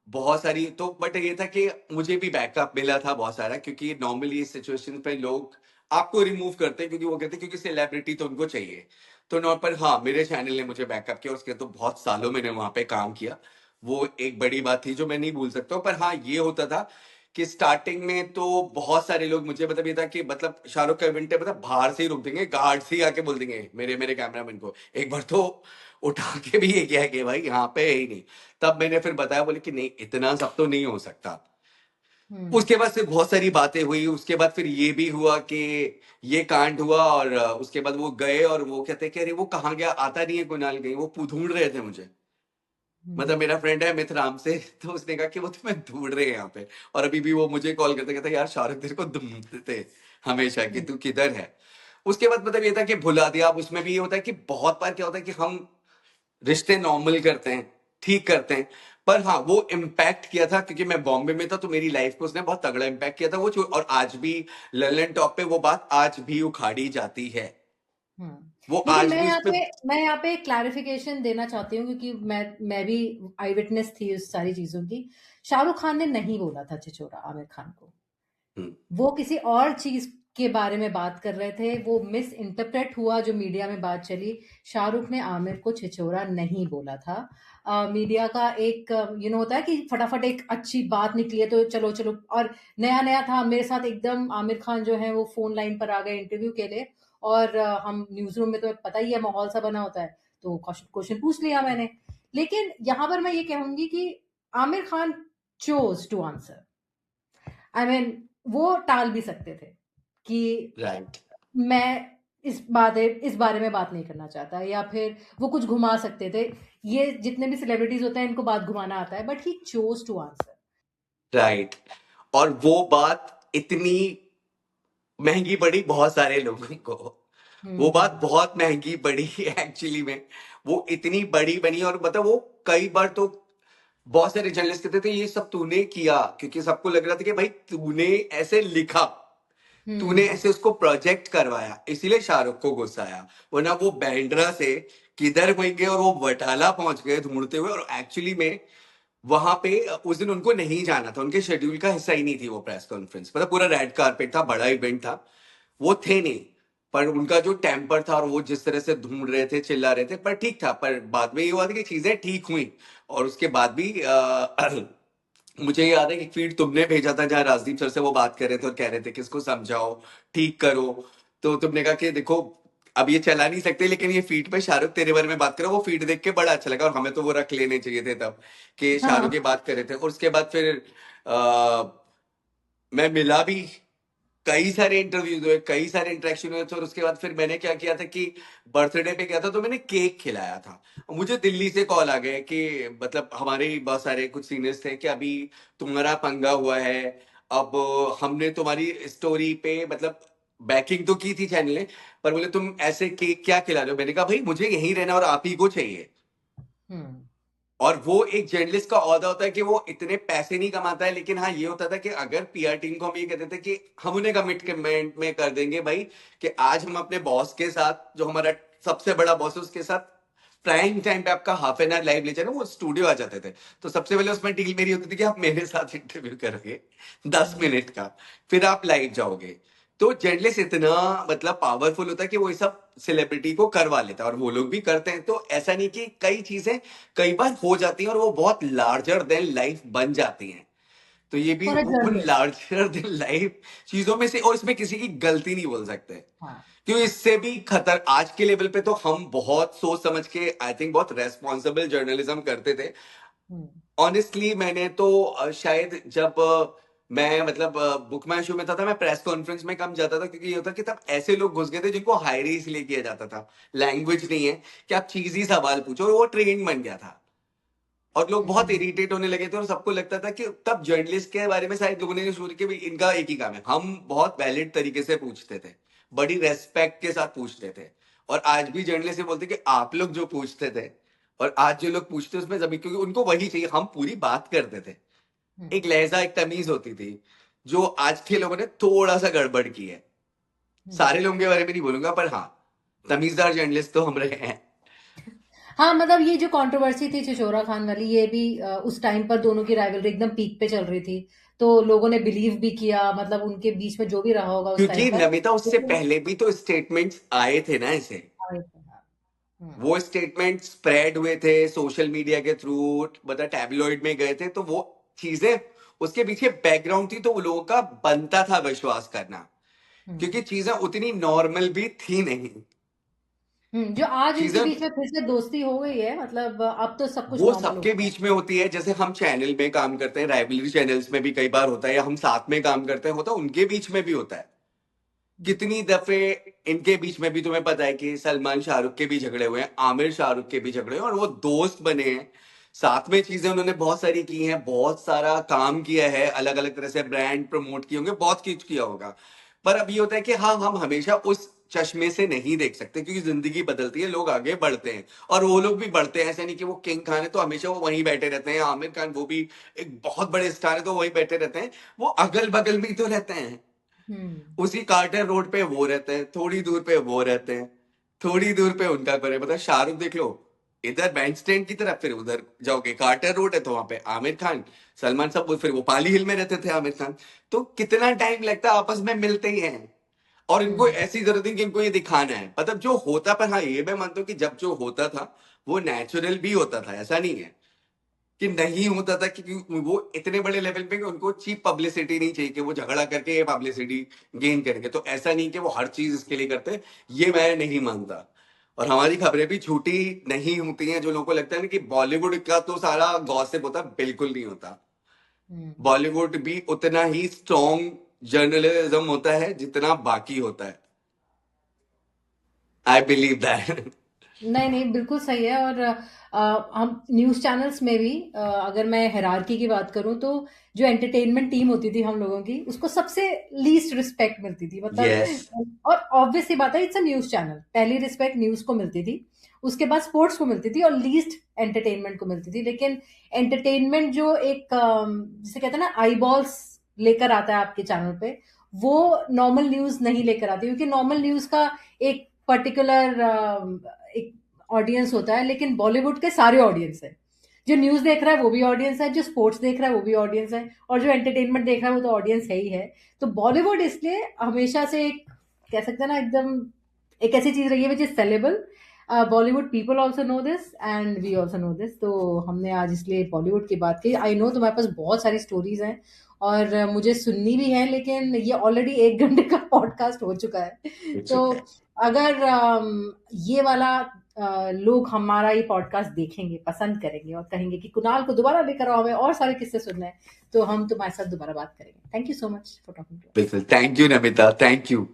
बहुत सारी। तो बट ये था कि मुझे भी बैकअप मिला था बहुत सारा, क्योंकि नॉर्मली इस सिचुएशन पे लोग आपको रिमूव करते हैं क्योंकि वो कहते हैं क्योंकि सेलिब्रिटी तो उनको चाहिए। तो नॉट पर हाँ, मेरे चैनल ने मुझे बैकअप किया, उसके तो बहुत सालों मैंने वहां पे काम किया। वो एक बड़ी बात थी जो मैं नहीं भूल सकता हूँ। पर हाँ, ये होता था कि स्टार्टिंग में तो बहुत सारे लोग मुझे मतलब ये था कि मतलब शाहरुख का इवेंट है, मतलब बाहर से ही रोक देंगे, गार्ड से ही आके बोल देंगे मेरे मेरे कैमरामैन को। एक बार तो उठा के भी ये किया कि भाई यहाँ पे है ही नहीं। तब मैंने फिर बताया, बोले कि नहीं इतना सब तो नहीं हो सकता। उसके बाद फिर बहुत सारी बातें हुई। उसके बाद फिर ये भी हुआ कि ये कांड हुआ और उसके बाद वो गए और वो कहते कि अरे वो कहाँ गया, आता नहीं है कुणाल, कहीं वो ढूंढ रहे थे मुझे। मतलब मेरा फ्रेंड है मिथ राम से, तो उसने कहा कि वो तुम्हें ढूंढ रहे हैं यहाँ पे। और अभी भी वो मुझे कॉल करते, कहते यार शाहरुख तेरे को ढूंढते थे हमेशा कि तू किधर है। उसके बाद मतलब ये था कि भुला दिया। अब उसमें भी ये होता है कि बहुत बार क्या होता है कि हम रिश्ते नॉर्मल करते हैं, ठीक करते हैं, पर हाँ वो इम्पैक्ट किया था क्योंकि मैं बॉम्बे में था, तो मेरी लाइफ को उसने बहुत तगड़ा इम्पैक्ट किया था वो। और आज भी ललन टॉप पे वो बात आज भी उखाड़ी जाती है। वो लेकिन आज भी उस पे मैं यहाँ पे क्लैरिफिकेशन देना चाहती हूँ क्योंकि मैं भी आई विटनेस थी उस सारी चीजों की। शाहरुख खान ने नहीं बोला था छिछोरा आमिर खान को, वो किसी और चीज के बारे में बात कर रहे थे। वो मिस इंटरप्रेट हुआ जो मीडिया में बात चली। शाहरुख ने आमिर को छिछोरा नहीं बोला था। मीडिया का एक होता है कि फटाफट एक अच्छी बात निकली है तो चलो चलो, और नया नया था मेरे साथ एकदम। आमिर खान जो है वो फोन लाइन पर आ गए इंटरव्यू के लिए, और हम न्यूज रूम में तो पता ही है माहौल सा बना होता है, तो क्वेश्चन पूछ लिया मैंने। लेकिन यहाँ पर मैं ये कहूंगी कि Aamir Khan chose to answer. I mean वो टाल भी सकते थे कि राइट, मैं इस बारे में बात नहीं करना चाहता, या फिर वो कुछ घुमा सकते थे। ये जितने भी सेलिब्रिटीज होते हैं इनको बात घुमाना आता है, but he chose to answer. Right. और वो बात इतनी महंगी पड़ी बहुत सारे लोगों को। वो बात बहुत महंगी पड़ी एक्चुअली में। वो इतनी बड़ी बनी और मतलब वो कई बार तो बहुत सारे जर्नलिस्ट कहते थे ये सब तूने किया, क्योंकि सबको लग रहा था कि भाई तूने ऐसे लिखा, तूने ऐसे उसको प्रोजेक्ट करवाया, इसीलिए शाहरुख को गुस्सा आया। वरना वो बैंड्रा से किधर वहीं गए और वो बटाला पहुंच गए ढूंढते हुए। और एक्चुअली में वहां पे उस दिन उनको नहीं जाना था, उनके शेड्यूल का हिस्सा ही नहीं थी वो प्रेस कॉन्फ्रेंस। मतलब पूरा रेड कारपेट था, बड़ा इवेंट था, वो थे नहीं। पर उनका जो टेम्पर था और वो जिस तरह से ढूंढ रहे थे, चिल्ला रहे थे, पर ठीक था। पर बाद में ये हुआ था कि चीजें ठीक हुई। और उसके बाद भी मुझे याद है कि फीड तुमने भेजा था जहाँ राजदीप सर से वो बात कर रहे थे और कह रहे थे कि इसको समझाओ, ठीक करो। तो तुमने कहा कि देखो अब ये चला नहीं सकते, लेकिन ये फीड पे शाहरुख तेरे बारे में बात करो। वो फीड देख के बड़ा अच्छा लगा और हमें तो वो रख लेने चाहिए थे तब कि शाहरुख की बात कर रहे थे। और उसके बाद फिर मैं मिला भी, कई सारे इंटरव्यूज हुए, कई सारे इंटरेक्शन हुए थे। और उसके बाद फिर मैंने क्या किया था कि बर्थडे पे गया था तो मैंने केक खिलाया था। मुझे दिल्ली से कॉल आ गए कि मतलब हमारे ही बहुत सारे कुछ सीनियर्स थे कि अभी तुम्हारा पंगा हुआ है, अब हमने तुम्हारी स्टोरी पे मतलब बैकिंग तो की थी चैनल ने, पर बोले तुम ऐसे केक क्या खिला रहे हो। मैंने कहा भाई मुझे यहीं रहना और आप ही को चाहिए। और वो एक जर्नलिस्ट का औहदा होता है कि वो इतने पैसे नहीं कमाता है, लेकिन हाँ ये होता था कि अगर पीआर टीम को हम ये कहते थे कि हम उन्हें कमिटमेंट में कर देंगे भाई कि आज हम अपने बॉस के साथ, जो हमारा सबसे बड़ा बॉस है उसके साथ प्राइम टाइम पे आपका हाफ एन आवर लाइव ले जाना, वो स्टूडियो आ जाते थे। तो सबसे पहले उसमें डील मेरी होती थी कि आप मेरे साथ इंटरव्यू करोगे 10 मिनट का, फिर आप लाइव जाओगे, तो जर्नलिस्ट इतना मतलब पावरफुल होता है कि वो ये सब सेलिब्रिटी को करवा लेता है और वो लोग भी करते हैं। तो ऐसा नहीं कि कई चीजें कई बार हो जाती हैं और वो बहुत लार्जर देन लाइफ बन जाती हैं। तो ये भी फॉर अ उन जर्नलिस्ट। लार्जर देन लाइफ चीजों में से, और इसमें किसी की गलती नहीं बोल सकते हाँ। क्यों। इससे भी खतर आज के लेवल पे तो हम बहुत सोच समझ के आई थिंक बहुत रेस्पॉन्सिबल जर्नलिज्म करते थे। ऑनेस्टली मैंने तो शायद जब मैं मतलब बुक माई शो में था मैं प्रेस कॉन्फ्रेंस में कम जाता था, क्योंकि ये होता कि तब ऐसे लोग घुस गए थे जिनको हायर ही इसलिए किया जाता था, लैंग्वेज नहीं है कि आप चीजी सवाल पूछो, और वो ट्रेंड बन गया था और लोग बहुत इरिटेट होने लगे थे और सबको लगता था कि तब जर्नलिस्ट के बारे में शायद लोगों ने शुरू किया भी इनका एक ही काम है, हम बहुत वैलिड तरीके से पूछते थे, बड़ी रेस्पेक्ट के साथ पूछते थे। और आज भी जर्नलिस्ट बोलते कि आप लोग जो पूछते थे और आज जो लोग पूछते उसमें जब, क्योंकि उनको वही चाहिए, हम पूरी बात करते थे, एक लहजा एक तमीज होती थी जो आज के लोगों ने थोड़ा सा गड़बड़ की है। सारे लोगों के बारे में नहीं बोलूंगा पर हाँ, तमीजदार जर्नलिस्ट तो हम रहे हैं। हाँ, मतलब ये जो कंट्रोवर्सी थी छिछोरा खान वाली, ये भी उस टाइम पर दोनों की राइवलरी एकदम पीक पे चल रही थी, तो लोगों ने बिलीव भी किया, मतलब उनके बीच में जो भी रहा होगा उस क्योंकि टाइम पर नमिता उससे पहले भी तो स्टेटमेंट्स आए थे ना ऐसे, वो स्टेटमेंट स्प्रेड हुए थे सोशल मीडिया के थ्रू, मतलब टैबलॉइड में गए थे, तो वो चीजें उसके पीछे बैकग्राउंड थी, तो वो लोगों का बनता था विश्वास करना, क्योंकि चीजें उतनी नॉर्मल भी थी नहीं। जो आज इनके चीजें बीच में फिर से दोस्ती हो गई है, मतलब अब तो सब कुछ वो नॉर्मल हो सबके गया। बीच में होती है, जैसे हम चैनल में काम करते हैं, राइवलरी चैनल्स में भी कई बार होता है, या हम साथ में काम करते हैं, होता है उनके बीच में भी होता है। कितनी दफे इनके बीच में भी तुम्हें पता है कि सलमान शाहरुख के भी झगड़े हुए हैं, आमिर शाहरुख के भी झगड़े हुए हैं, और वो दोस्त बने हैं, साथ में चीजें उन्होंने बहुत सारी की हैं, बहुत सारा काम किया है, अलग अलग तरह से ब्रांड प्रमोट किए होंगे, बहुत कुछ किया होगा। पर अब ये होता है कि हाँ, हम हमेशा उस चश्मे से नहीं देख सकते, क्योंकि जिंदगी बदलती है, लोग आगे बढ़ते हैं और वो लोग भी बढ़ते हैं। ऐसा नहीं कि वो किंग खान है तो हमेशा वो वहीं बैठे रहते हैं, आमिर खान वो भी एक बहुत बड़े स्टार है तो वहीं बैठे रहते हैं, वो अगल बगल में ही तो रहते हैं, उसी कार्टर रोड पे वो रहते हैं, थोड़ी दूर पे वो रहते हैं, थोड़ी दूर पे उनका करे, मतलब शाहरुख देख लो इधर बैंड स्टैंड की तरफ, फिर उधर जाओगे कार्टर रोड है तो वहां पे आमिर खान, सलमान सब, फिर वो पाली हिल में रहते थे आमिर खान। तो कितना टाइम लगता है, आपस में मिलते ही हैं, और इनको ऐसी जरूरत नहीं कि इनको ये दिखाना है, मतलब जो होता। पर हाँ, ये मैं मानता हूँ कि जब जो होता था वो नेचुरल भी होता था, ऐसा नहीं है कि नहीं होता था, क्योंकि वो इतने बड़े लेवल पे कि उनको चीप पब्लिसिटी नहीं चाहिए कि वो झगड़ा करके ये पब्लिसिटी गेन करेंगे, तो ऐसा नहीं कि वो हर चीज इसके लिए करते, ये मैं नहीं मानता। और हमारी खबरें भी झूठी नहीं होती हैं, जो लोगों को लगता है ना कि बॉलीवुड का तो सारा गॉसिप होता, बिल्कुल नहीं होता। बॉलीवुड भी उतना ही स्ट्रॉन्ग जर्नलिज्म होता है जितना बाकी होता है, आई बिलीव दैट। नहीं, बिल्कुल सही है। और हम न्यूज़ चैनल्स में भी अगर मैं हायरार्की की बात करूं, तो जो एंटरटेनमेंट टीम होती थी हम लोगों की, उसको सबसे लीस्ट रिस्पेक्ट मिलती थी, मतलब Yes. और ऑब्वियस सी बात है, इट्स अ न्यूज़ चैनल, पहली रिस्पेक्ट न्यूज़ को मिलती थी, उसके बाद स्पोर्ट्स को मिलती थी, और लीस्ट एंटरटेनमेंट को मिलती थी। लेकिन एंटरटेनमेंट जो एक जिसे कहते हैं ना आई बॉल्स लेकर आता है आपके चैनल पे, वो नॉर्मल न्यूज़ नहीं लेकर आती, क्योंकि नॉर्मल न्यूज़ का एक पर्टिकुलर एक ऑडियंस होता है, लेकिन बॉलीवुड के सारे ऑडियंस है, जो न्यूज़ देख रहा है वो भी ऑडियंस है, जो स्पोर्ट्स देख रहा है वो भी ऑडियंस है, और जो एंटरटेनमेंट देख रहा है वो तो ऑडियंस है ही है। तो बॉलीवुड इसलिए हमेशा से एक कह सकते हैं ना, एकदम एक ऐसी चीज रही है which is sellable. Bollywood people also know this and we also know this. तो हमने आज इसलिए बॉलीवुड की बात की। आई नो तुम्हारे पास बहुत सारी स्टोरीज हैं और मुझे सुननी भी है, लेकिन ये ऑलरेडी 1 घंटे का पॉडकास्ट हो चुका है। तो अगर ये वाला लोग हमारा ये पॉडकास्ट देखेंगे, पसंद करेंगे और कहेंगे कि कुणाल को दोबारा लेकर आओ, हमें और सारे किस्से सुनने हैं, तो हम तुम्हारे साथ दोबारा बात करेंगे। Thank you so much for talking to us. बिल्कुल, thank you Namita, thank you.